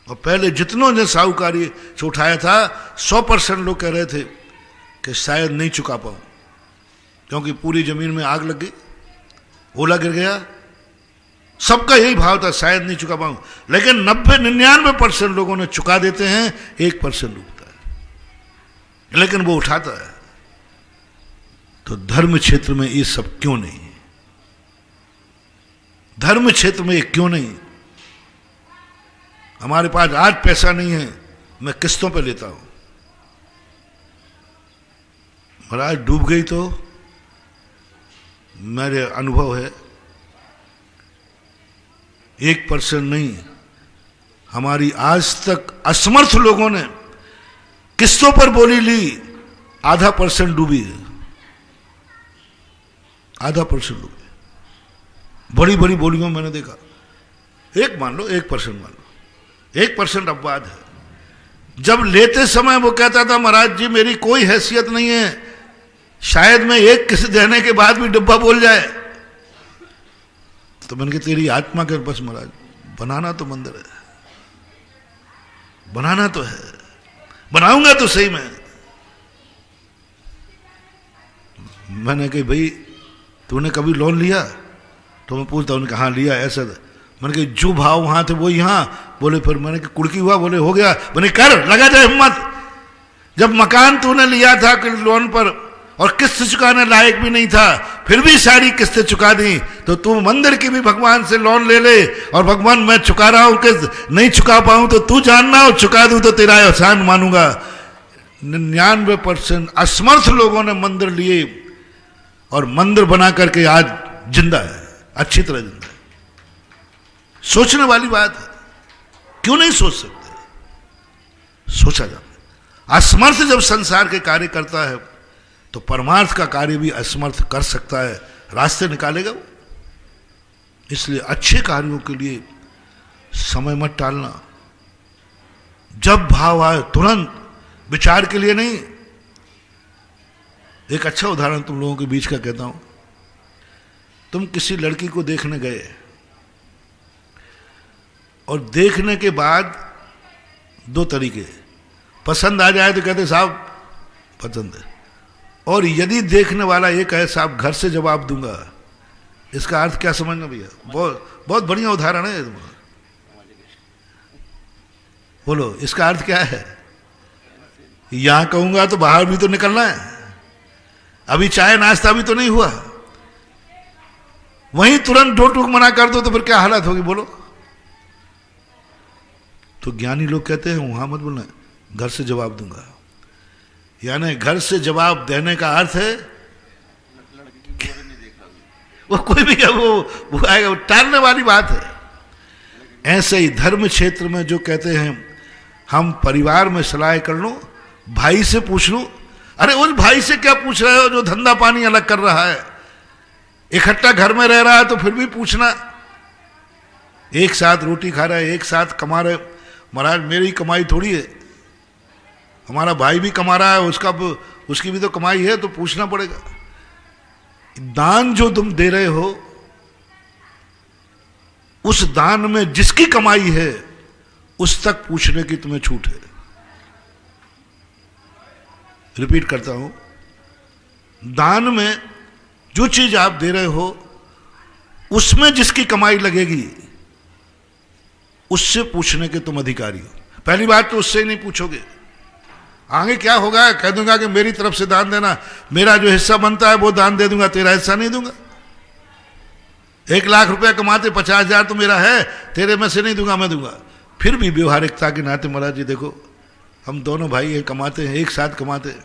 और पहले जितनों ने साहूकारी से उठाया था 100% लोग कह रहे थे कि शायद नहीं चुका पाऊं, क्योंकि पूरी जमीन में आग लग गई, ओला गिर गया। सबका यही भाव था, शायद नहीं चुका पाऊं। लेकिन 90-99% लोगों ने चुका देते हैं, 1% डूबता है, लेकिन वो उठाता है। तो धर्म क्षेत्र में ये सब क्यों नहीं? धर्म क्षेत्र में ये क्यों नहीं? हमारे पास आज पैसा नहीं है, मैं किस्तों पे लेता हूं। महाराज डूब गई तो मेरे अनुभव है 1% नहीं, हमारी आज तक असमर्थ लोगों ने किस्तों पर बोली ली, 0.5% डूबी है, 0.5% डूबी। बड़ी बड़ी बोलियों मैंने देखा, एक मान लो 1% मान लो, 1% अपवाद है। जब लेते समय वो कहता था महाराज जी मेरी कोई हैसियत नहीं है, शायद मैं एक किस्त देने के बाद भी डब्बा बोल जाए। तो मैंने कहा तेरी आत्मा के बस महाराज, बनाना तो मंदिर है, बनाना तो है, बनाऊंगा तो सही मैंने कही भाई तूने कभी लोन लिया? तो मैं पूछता, उन्होंने कहा हाँ लिया। ऐसा मैंने कहा जो भाव वहां थे वो यहाँ, बोले फिर मैंने कहा कुड़की हुआ, बोले हो गया। मैंने कर लगा जाए हिम्मत, जब मकान तूने लिया था लोन पर और किस्त चुकाने लायक भी नहीं था, फिर भी सारी किस्तें चुका दी, तो तू मंदिर की भी भगवान से लोन ले ले, और भगवान मैं चुका रहा हूं किस्त नहीं चुका पाऊं तो तू जानना, और चुका दूं तो तेरा एहसान मानूंगा। 99% असमर्थ लोगों ने मंदिर लिए और मंदिर बना करके आज जिंदा है, अच्छी तरह जिंदा है। सोचने वाली बात है, क्यों नहीं सोच सकते? सोचा जाता है। असमर्थ जब संसार के कार्य करता है तो परमार्थ का कार्य भी असमर्थ कर सकता है, रास्ते निकालेगा वो। इसलिए अच्छे कार्यों के लिए समय मत टालना, जब भाव आए तुरंत, विचार के लिए नहीं। एक अच्छा उदाहरण तुम लोगों के बीच का कहता हूं। तुम किसी लड़की को देखने गए और देखने के बाद दो तरीके, पसंद आ जाए तो कहते साहब पसंद है, और यदि देखने वाला ये कहे साहब घर से जवाब दूंगा, इसका अर्थ क्या समझना भैया? बहुत बहुत बढ़िया उदाहरण है। बोलो इसका अर्थ क्या है? यहां कहूंगा तो बाहर भी तो निकलना है, अभी चाय नाश्ता भी तो नहीं हुआ, वहीं तुरंत दो टूक मना कर दो तो फिर क्या हालत होगी? बोलो। तो ज्ञानी लोग कहते हैं वहां मत बोलना, घर से जवाब दूंगा। यानी घर से जवाब देने का अर्थ है वो कोई भी वो आएगा, वो टालने वाली बात है। ऐसे ही धर्म क्षेत्र में जो कहते हैं हम परिवार में सलाह कर लो, भाई से पूछ लो। अरे उस भाई से क्या पूछ रहे हो जो धंधा पानी अलग कर रहा है? इकट्ठा घर में रह रहा है तो फिर भी पूछना। एक साथ रोटी खा रहा है, एक साथ कमा रहे। महाराज मेरी कमाई थोड़ी है, हमारा भाई भी कमा रहा है, उसकी भी तो कमाई है, तो पूछना पड़ेगा। दान जो तुम दे रहे हो, उस दान में जिसकी कमाई है उस तक पूछने की तुम्हें छूट है। रिपीट करता हूं, दान में जो चीज आप दे रहे हो उसमें जिसकी कमाई लगेगी उससे पूछने के तुम अधिकारी हो। पहली बात तो उससे ही नहीं पूछोगे, आगे क्या होगा? कह दूंगा कि मेरी तरफ से दान देना, मेरा जो हिस्सा बनता है वो दान दे दूंगा, तेरा हिस्सा नहीं दूंगा। 1 लाख रुपया कमाते 50,000 तो मेरा है, तेरे में से नहीं दूंगा, मैं दूंगा। फिर भी व्यवहारिकता के नाते महाराज जी देखो हम दोनों भाई हैं, कमाते हैं, एक साथ कमाते हैं,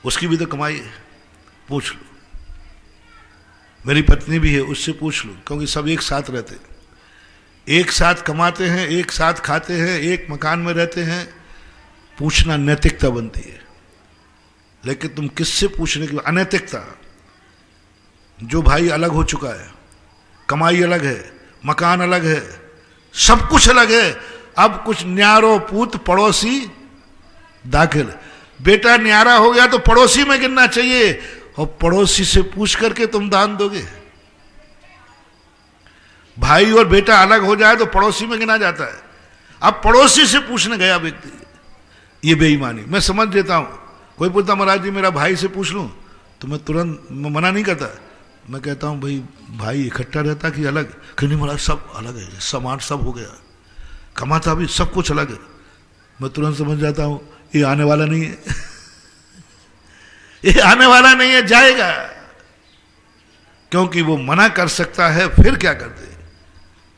उसकी भी तो कमाई है, पूछ लो। मेरी पत्नी भी है, उससे पूछ लो, क्योंकि सब एक साथ रहते हैं, एक साथ कमाते हैं, एक साथ खाते हैं, एक मकान में रहते हैं। पूछना नैतिकता बनती है। लेकिन तुम किससे पूछने की? अनैतिकता। जो भाई अलग हो चुका है, कमाई अलग है, मकान अलग है, सब कुछ अलग है, अब कुछ न्यारो पूत पड़ोसी दाखिल। बेटा न्यारा हो गया तो पड़ोसी में गिनना चाहिए, और पड़ोसी से पूछ करके तुम दान दोगे। भाई और बेटा अलग हो जाए तो पड़ोसी में गिना जाता है। अब पड़ोसी से पूछने गया व्यक्ति, ये बेईमानी। मैं समझ लेता हूं, कोई पूछता महाराज जी मेरा भाई से पूछ लूं, तो मैं तुरंत मना नहीं करता। मैं कहता हूं भाई इकट्ठा रहता कि अलग? कि नहीं महाराज सब अलग है, सामान सब हो गया, कमाता भी सब कुछ अलग है। मैं तुरंत समझ जाता हूं ये आने वाला नहीं है ये आने वाला नहीं है, जाएगा। क्योंकि वो मना कर सकता है, फिर क्या करते?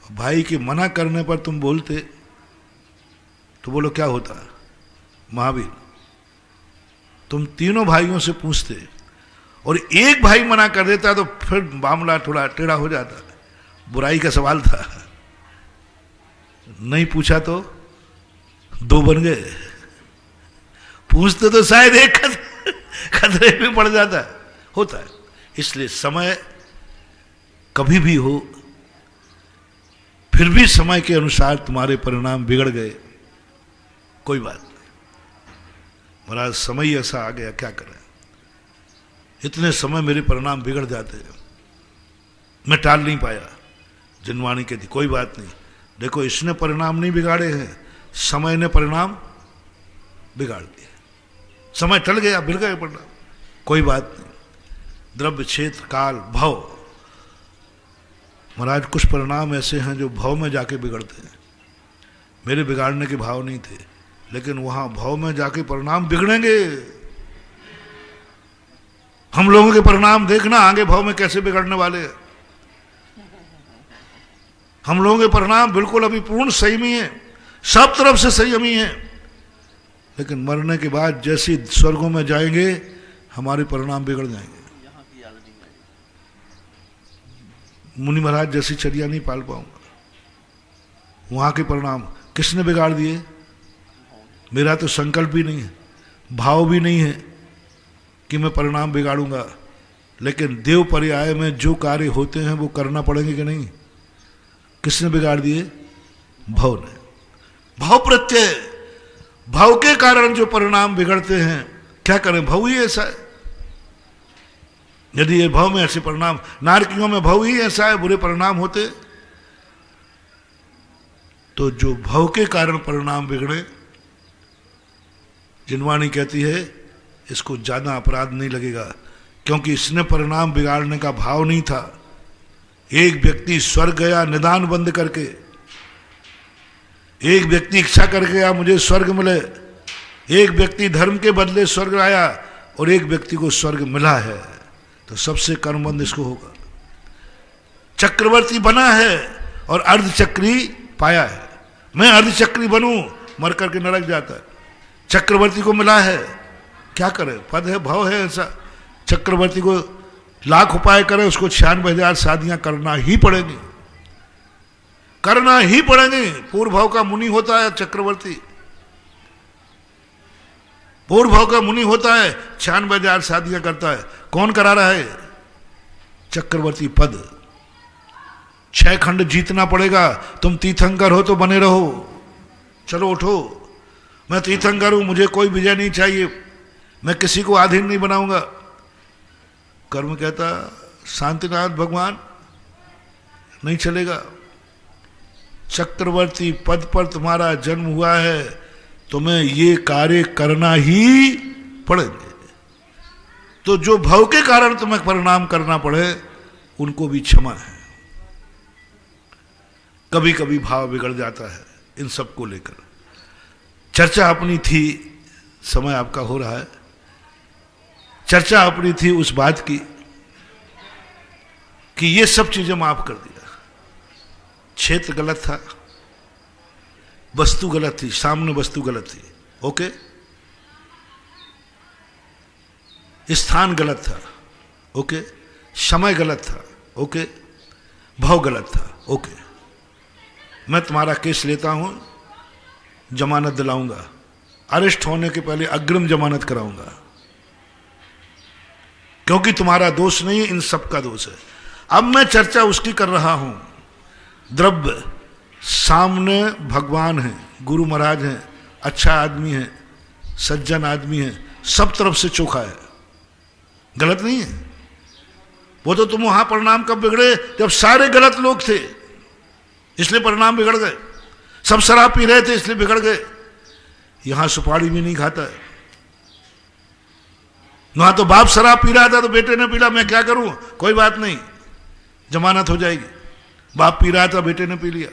भाई के मना करने पर तुम बोलते तो बोलो क्या होता? महावीर, तुम तीनों भाइयों से पूछते और एक भाई मना कर देता तो फिर मामला थोड़ा टेढ़ा हो जाता। बुराई का सवाल था, नहीं पूछा तो दो बन गए, पूछते तो शायद एक खतरे में पड़ जाता। होता है। इसलिए समय कभी भी हो, फिर भी समय के अनुसार तुम्हारे परिणाम बिगड़ गए, कोई बात नहीं। महाराज समय ऐसा आ गया, क्या करें, इतने समय मेरे परिणाम बिगड़ जाते हैं, मैं टाल नहीं पाया। जिनवाणी कहती कोई बात नहीं, देखो इसने परिणाम नहीं बिगाड़े हैं, समय ने परिणाम बिगाड़ दिए, समय टल गया, बिगड़ गए परिणाम, कोई बात नहीं। द्रव्य क्षेत्र काल भव, महाराज कुछ परिणाम ऐसे हैं जो भव में जाके बिगड़ते हैं। मेरे बिगाड़ने के भाव नहीं थे, लेकिन वहां भव में जाके परिणाम बिगड़ेंगे। हम लोगों के परिणाम देखना आगे भव में कैसे बिगड़ने वाले हैं। हम लोगों के परिणाम बिल्कुल अभी पूर्ण संयमी है, सब तरफ से संयमी है, लेकिन मरने के बाद जैसे स्वर्गों में जाएंगे हमारे परिणाम बिगड़ जाएंगे। मुनि महाराज जैसी चर्या नहीं पाल पाऊंगा, वहां के परिणाम किसने बिगाड़ दिए? मेरा तो संकल्प भी नहीं है, भाव भी नहीं है कि मैं परिणाम बिगाड़ूंगा, लेकिन देव पर्याय में जो कार्य होते हैं वो करना पड़ेंगे कि नहीं? किसने बिगाड़ दिए? भाव ने। भाव प्रत्यय, भाव के कारण जो परिणाम बिगड़ते हैं, क्या करें, भाव ही ऐसा है। यदि ये भाव में ऐसे परिणाम, नारकियों में भाव ही ऐसा है, बुरे परिणाम होते, तो जो भाव के कारण परिणाम बिगड़े, जिनवाणी कहती है इसको ज्यादा अपराध नहीं लगेगा, क्योंकि इसने परिणाम बिगाड़ने का भाव नहीं था। एक व्यक्ति स्वर्ग गया निदान बंद करके, एक व्यक्ति इच्छा करके गया मुझे स्वर्ग मिले, एक व्यक्ति धर्म के बदले स्वर्ग आया और एक व्यक्ति को स्वर्ग मिला है, तो सबसे कर्मबंध इसको होगा। चक्रवर्ती बना है और अर्धचक्री पाया है। मैं अर्धचक्री बनूं, मर करके नरक जाता है। चक्रवर्ती को मिला है, क्या करे, पद है, भाव है ऐसा। चक्रवर्ती को लाख उपाय करे, उसको 96,000 शादियां करना ही पड़ेगी, करना ही पड़ेगी। पूर्व भाव का मुनि होता है चक्रवर्ती, पूर्व भाव का मुनि होता है, 96,000 शादियां करता है। कौन करा रहा है? चक्रवर्ती पद। 6 खंड जीतना पड़ेगा। तुम तीर्थंकर हो तो बने रहो, चलो उठो, मैं तीर्थंकर हूं, मुझे कोई विजय नहीं चाहिए, मैं किसी को अधीन नहीं बनाऊंगा। कर्म कहता शांतिनाथ भगवान नहीं चलेगा, चक्रवर्ती पद पर तुम्हारा जन्म हुआ है, तुम्हें ये कार्य करना ही पड़ेंगे। तो जो भव के कारण तुम्हें परिणाम करना पड़े, उनको भी क्षमा है। कभी कभी भाव बिगड़ जाता है। इन सब को लेकर चर्चा अपनी थी, समय आपका हो रहा है। चर्चा अपनी थी उस बात की कि ये सब चीजें माफ कर दिया। क्षेत्र गलत था, वस्तु गलत थी, सामने वस्तु गलत थी, ओके, स्थान गलत था, ओके, समय गलत था, ओके, भाव गलत था, ओके। मैं तुम्हारा केस लेता हूं, जमानत दिलाऊंगा, अरेस्ट होने के पहले अग्रिम जमानत कराऊंगा, क्योंकि तुम्हारा दोष नहीं है, इन सब का दोष है। अब मैं चर्चा उसकी कर रहा हूं। द्रव्य सामने भगवान है, गुरु महाराज हैं, अच्छा आदमी है, सज्जन आदमी है, सब तरफ से चोखा है, गलत नहीं है। वो तो तुम वहां परिणाम कब बिगड़े? जब सारे गलत लोग थे, इसलिए परिणाम बिगड़ गए। सब शराब पी रहे थे इसलिए बिगड़ गए। यहां सुपारी भी नहीं खाता है। वहां तो बाप शराब पी रहा था तो बेटे ने पीला, मैं क्या करूं, कोई बात नहीं, जमानत हो जाएगी। बाप पी रहा था, बेटे ने पी लिया।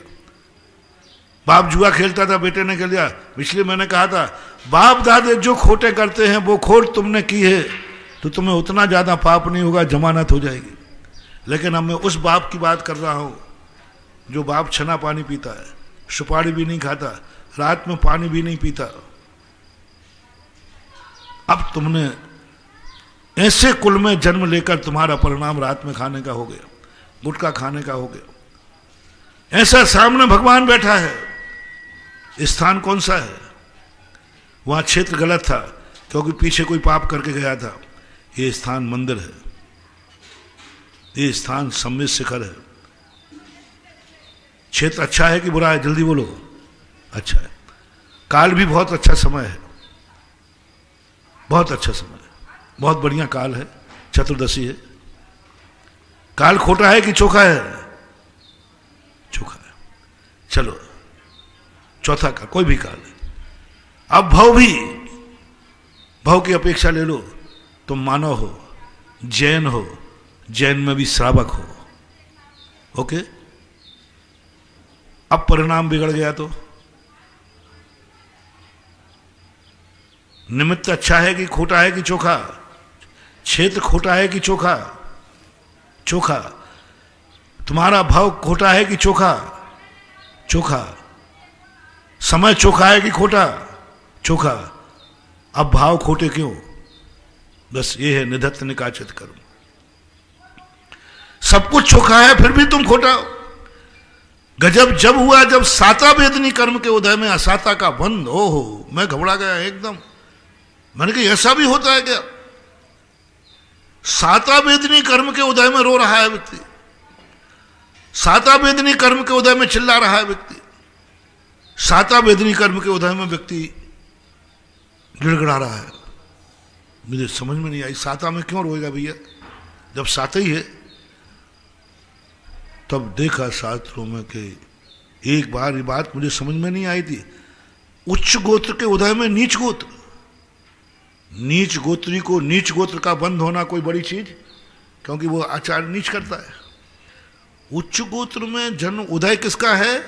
बाप जुआ खेलता था, बेटे ने खेल लिया। इसलिए मैंने कहा था, बाप दादे जो खोटे करते हैं वो खोट तुमने की है तो तुम्हें उतना ज्यादा पाप नहीं होगा, जमानत हो जाएगी। लेकिन अब मैं उस बाप की बात कर रहा हूं जो बाप छना पानी पीता है, सुपारी भी नहीं खाता, रात में पानी भी नहीं पीता। अब तुमने ऐसे कुल में जन्म लेकर तुम्हारा परिणाम रात में खाने का हो गया, गुटखा खाने का हो गया। ऐसा सामने भगवान बैठा है। स्थान कौन सा है? वहां क्षेत्र गलत था क्योंकि पीछे कोई पाप करके गया था। ये स्थान मंदिर है, ये स्थान सम्मित शिखर है। क्षेत्र अच्छा है कि बुरा है? जल्दी बोलो। अच्छा है। काल भी बहुत अच्छा समय है, बहुत अच्छा समय है, बहुत बढ़िया काल है, चतुर्दशी है। काल खोटा है कि चोखा है? चोखा है। चलो चौथा काल, कोई भी काल है। अब भव भी, भव की अपेक्षा ले लो, तुम मानव हो, जैन हो, जैन में भी श्रावक हो। ओके, अब परिणाम बिगड़ गया तो निमित्त अच्छा है कि खोटा है कि चोखा? क्षेत्र खोटा है कि चोखा? चोखा। तुम्हारा भाव खोटा है कि चोखा? चोखा। समय चोखा है कि खोटा? चोखा। अब भाव खोटे क्यों? बस ये है निधत्त निकाचित कर्म। सब कुछ चोखा है फिर भी तुम खोटा हो। गजब जब हुआ जब साता वेदनी कर्म के उदय में असाता का बंध। हो मैं घबरा गया एकदम। मैंने कहा ऐसा भी होता है क्या? साता वेदनी कर्म के उदय में रो रहा है व्यक्ति, साता वेदनी कर्म के उदय में चिल्ला रहा है व्यक्ति, साता वेदनी कर्म के उदय में व्यक्ति गिड़गिड़ा रहा है। मुझे समझ में नहीं आई, साता में क्यों रोएगा भैया? जब साता ही है। तब देखा शास्त्रों में कि एक बार ये बात मुझे समझ में नहीं आई थी। उच्च गोत्र के उदय में नीच गोत्र, नीच गोत्री को नीच गोत्र का बंध होना कोई बड़ी चीज? क्योंकि वो आचार नीच करता है। उच्च गोत्र में जन्म उदय किसका है?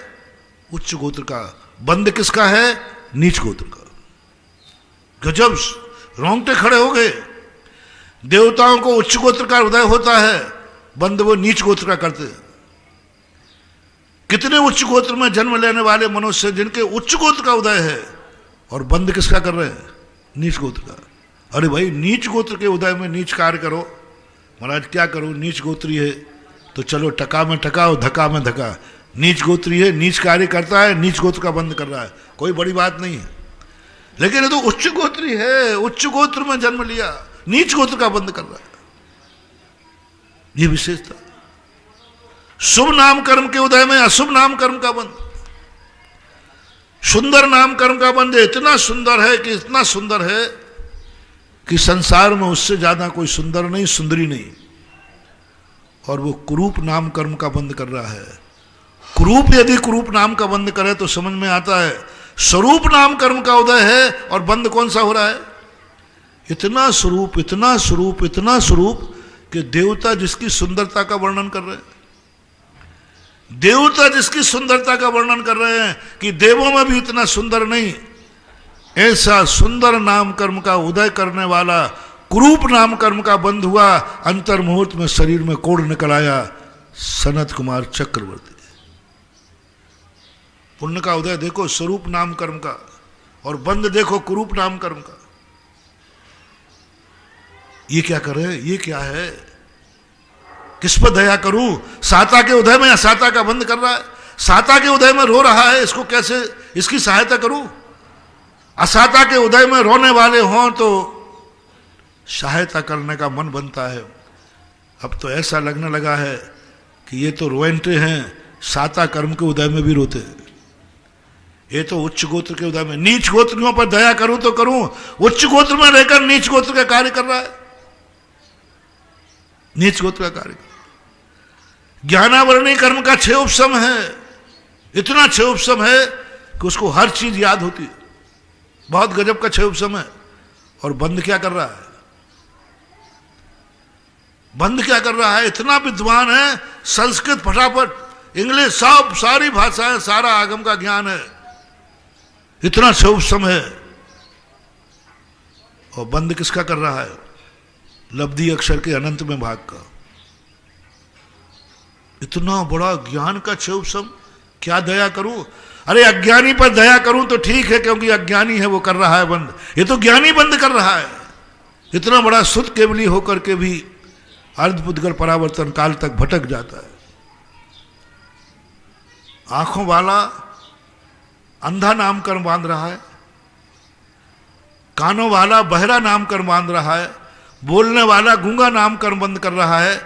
उच्च गोत्र का। बंध किसका है? नीच गोत्र का। गजब, रोंगटे खड़े हो गए। देवताओं को उच्च गोत्र का उदय होता है, बंध वो नीच गोत्र का करते हैं। कितने उच्च गोत्र में जन्म लेने वाले मनुष्य जिनके उच्च गोत्र का उदय है और बंध किसका कर रहे हैं? नीच गोत्र का। अरे भाई, नीच गोत्र के उदय में नीच कार्य करो। महाराज क्या करो, नीच गोत्री है तो चलो टका में टका और धक्का में धक्का। नीच गोत्री है, नीच कार्य करता है, नीच गोत्र का बंद कर रहा है, कोई बड़ी बात नहीं है। लेकिन ये तो उच्च गोत्री है, उच्च गोत्र में जन्म लिया, नीच गोत्र का बंद कर रहा है। ये विशेषता। शुभ नाम कर्म के उदय में अशुभ नाम कर्म का बंद, सुंदर नाम कर्म का बंद इतना सुंदर है कि इतना सुंदर है कि संसार में उससे ज्यादा कोई सुंदर नहीं, सुंदरी नहीं। और वो कुरूप नाम कर्म का बंद कर रहा है। कुरूप यदि कुरूप नाम का बंद करे तो समझ में आता है स्वरूप नाम कर्म का उदय है और बंद कौन सा हो रहा है? इतना स्वरूप, इतना स्वरूप, इतना स्वरूप कि देवता जिसकी सुंदरता का वर्णन कर रहे हैं, देवता जिसकी सुंदरता का वर्णन कर रहे हैं कि देवों में भी इतना सुंदर नहीं, ऐसा सुंदर नाम कर्म का उदय करने वाला कुरूप नाम कर्म का बंद हुआ। अंतर मुहूर्त में शरीर में कोढ़ निकल आया। सनत कुमार चक्रवर्ती। पुण्य का उदय देखो स्वरूप नाम कर्म का, और बंद देखो कुरूप नाम कर्म का। ये क्या कर रहे हैं? ये क्या है? किस पर दया करूं? साता के उदय में असाता का बंद कर रहा है, साता के उदय में रो रहा है, इसको कैसे, इसकी सहायता करूं? असाता के उदय में रोने वाले हों तो सहायता करने का मन बनता है। अब तो ऐसा लगने लगा है कि ये तो रोएंटे हैं, साता कर्म के उदय में भी रोते हैं। ये तो उच्च गोत्र के उदय में, नीच गोत्रियों पर दया करूं तो करूं, उच्च गोत्र में रहकर नीच गोत्र का कार्य कर रहा है, नीच गोत्र का कार्य। ज्ञानावरणी कर्म का 6 उपशम है, इतना क्षयोपशम है कि उसको हर चीज याद होती है। बहुत गजब का क्षयोपशम है। और बंद क्या कर रहा है? बंद क्या कर रहा है? इतना विद्वान है, संस्कृत फटाफट, इंग्लिश सब, सारी भाषाएं, सारा आगम का ज्ञान है, इतना क्षयोपशम है। और बंद किसका कर रहा है? लब्धि अक्षर के अनंत में भाग का। इतना बड़ा ज्ञान का क्षयोपशम, क्या दया करूं? अरे अज्ञानी पर दया करूं तो ठीक है, क्योंकि अज्ञानी है, वो कर रहा है बंद। ये तो ज्ञानी बंद कर रहा है। इतना बड़ा शुद्ध केवली होकर के भी अर्धपुद्गल परावर्तन काल तक भटक जाता है। आंखों वाला अंधा नामकर्म बांध रहा है, कानों वाला बहरा नामकर्म बांध रहा है, बोलने वाला गूंगा नामकर्म बंद कर रहा है,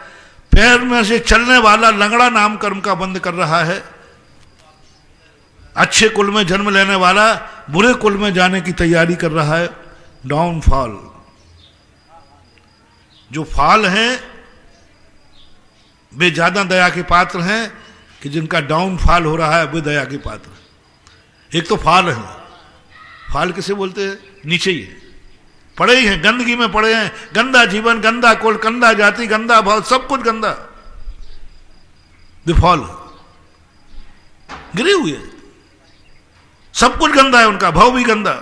पैर में से चलने वाला लंगड़ा नामकर्म का बंद कर रहा है, अच्छे कुल में जन्म लेने वाला बुरे कुल में जाने की तैयारी कर रहा है। डाउनफॉल, जो फॉल हैं वे ज्यादा दया के पात्र हैं कि जिनका डाउनफॉल हो रहा है वे दया के पात्र। एक तो फॉल है, फॉल किसे बोलते हैं? नीचे ही है, पड़े ही हैं, गंदगी में पड़े हैं, गंदा जीवन, गंदा कुल, गंदा जाति, गंदा भाव, सब कुछ गंदा, विफॉल, गिरे हुए, सब कुछ गंदा है, उनका भाव भी गंदा,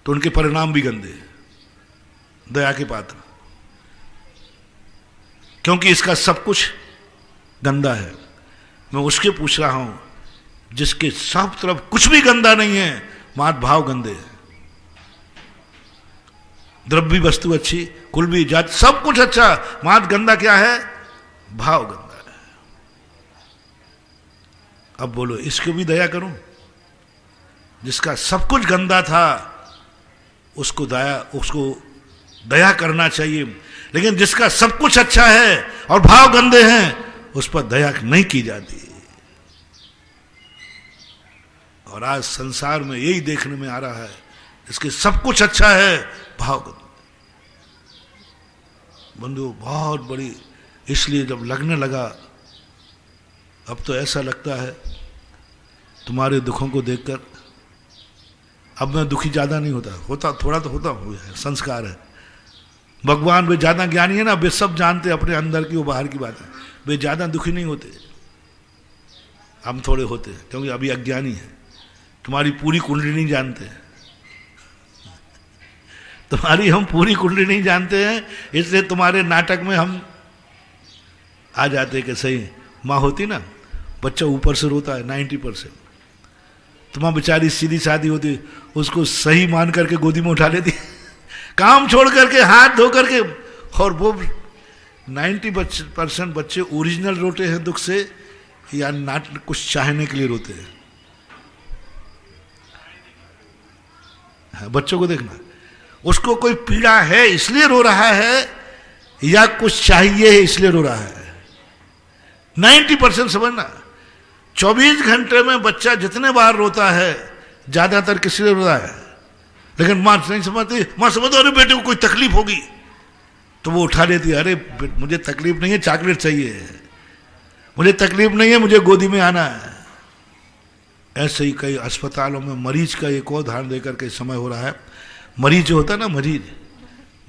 तो उनके परिणाम भी गंदे, दया के पात्र, क्योंकि इसका सब कुछ गंदा है। मैं उसके पूछ रहा हूं जिसके सब तरफ कुछ भी गंदा नहीं है, मात भाव गंदे है, द्रव्य वस्तु अच्छी, कुल भी जात सब कुछ अच्छा, मात गंदा क्या है? भाव गंदा है। अब बोलो इसको भी दया करूं? जिसका सब कुछ गंदा था उसको दया करना चाहिए, लेकिन जिसका सब कुछ अच्छा है और भाव गंदे हैं उस पर दया नहीं की जाती। और आज संसार में यही देखने में आ रहा है, इसके सब कुछ अच्छा है, भाव गंदा। बंधु बहुत बड़ी, इसलिए जब लगने लगा, अब तो ऐसा लगता है तुम्हारे दुखों को देखकर, अब मैं दुखी ज्यादा नहीं होता थोड़ा तो होता हुआ है, संस्कार है। भगवान वे ज्यादा ज्ञानी है ना, वे सब जानते अपने अंदर की वो बाहर की बात है, वे ज्यादा दुखी नहीं होते, हम थोड़े होते हैं क्योंकि अभी अज्ञानी है। तुम्हारी पूरी कुंडली नहीं जानते, तुम्हारी हम पूरी कुंडली नहीं जानते हैं, इसलिए तुम्हारे नाटक में हम आ जाते कि सही। माँ होती ना, बच्चा ऊपर से रोता है 90%, तुम्हारी बेचारी सीधी सादी होती, उसको सही मान करके गोदी में उठा लेती, काम छोड़ करके, हाथ धो करके। और वो 90% बच्चे ओरिजिनल रोते हैं दुख से या नाटक कुछ चाहने के लिए रोते हैं। हाँ, बच्चों को देखना, उसको कोई पीड़ा है इसलिए रो रहा है या कुछ चाहिए है इसलिए रो रहा है। 90% समझना। 24 घंटे में बच्चा जितने बार रोता है ज्यादातर किस लिए रोता है, लेकिन मां नहीं समझती। मां समझो अरे बेटे को कोई तकलीफ होगी तो वो उठा लेती है, अरे मुझे तकलीफ नहीं है, चॉकलेट चाहिए, मुझे तकलीफ नहीं है, मुझे गोदी में आना है। ऐसे ही कई अस्पतालों में मरीज का एक और उदाहरण देकर के समय हो रहा है। मरीज जो होता है ना,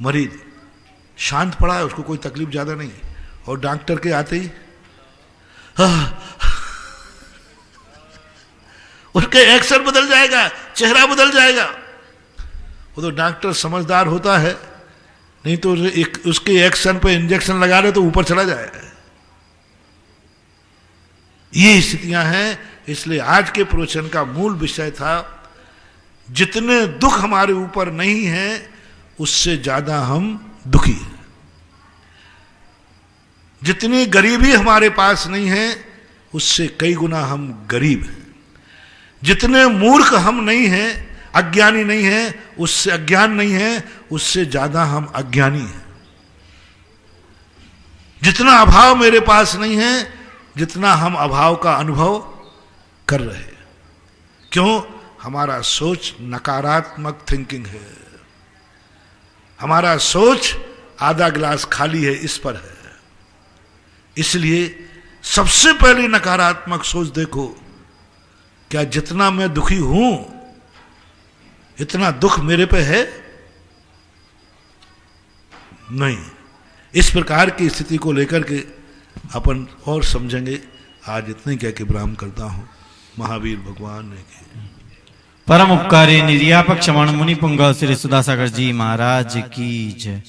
मरीज शांत पड़ा है, उसको कोई तकलीफ ज्यादा नहीं, और डॉक्टर के आते ही उसके एक्शन बदल जाएगा, चेहरा बदल जाएगा। वो तो डॉक्टर समझदार होता है, नहीं तो उसके एक्शन पे इंजेक्शन लगा रहे तो ऊपर चला जाएगा। ये स्थितियां हैं। इसलिए आज के प्रवचन का मूल विषय था, जितने दुख हमारे ऊपर नहीं है उससे ज्यादा हम दुखी हैं। जितनी गरीबी हमारे पास नहीं है उससे कई गुना हम गरीब हैं। जितने मूर्ख हम नहीं हैं, अज्ञानी नहीं है, उससे अज्ञान नहीं है उससे ज्यादा हम अज्ञानी हैं। जितना अभाव मेरे पास नहीं है जितना हम अभाव का अनुभव कर रहे हैं। क्यों? हमारा सोच नकारात्मक थिंकिंग है, हमारा सोच आधा गिलास खाली है इस पर है। इसलिए सबसे पहले नकारात्मक सोच देखो, क्या जितना मैं दुखी हूं इतना दुख मेरे पे है? नहीं। इस प्रकार की स्थिति को लेकर के अपन और समझेंगे। आज इतने क्या कि विराम करता हूं। महावीर भगवान ने की। परम उपकारी निर्यापक क्षमाण मुनि पुंगव श्री सुधासागर जी महाराज की जय।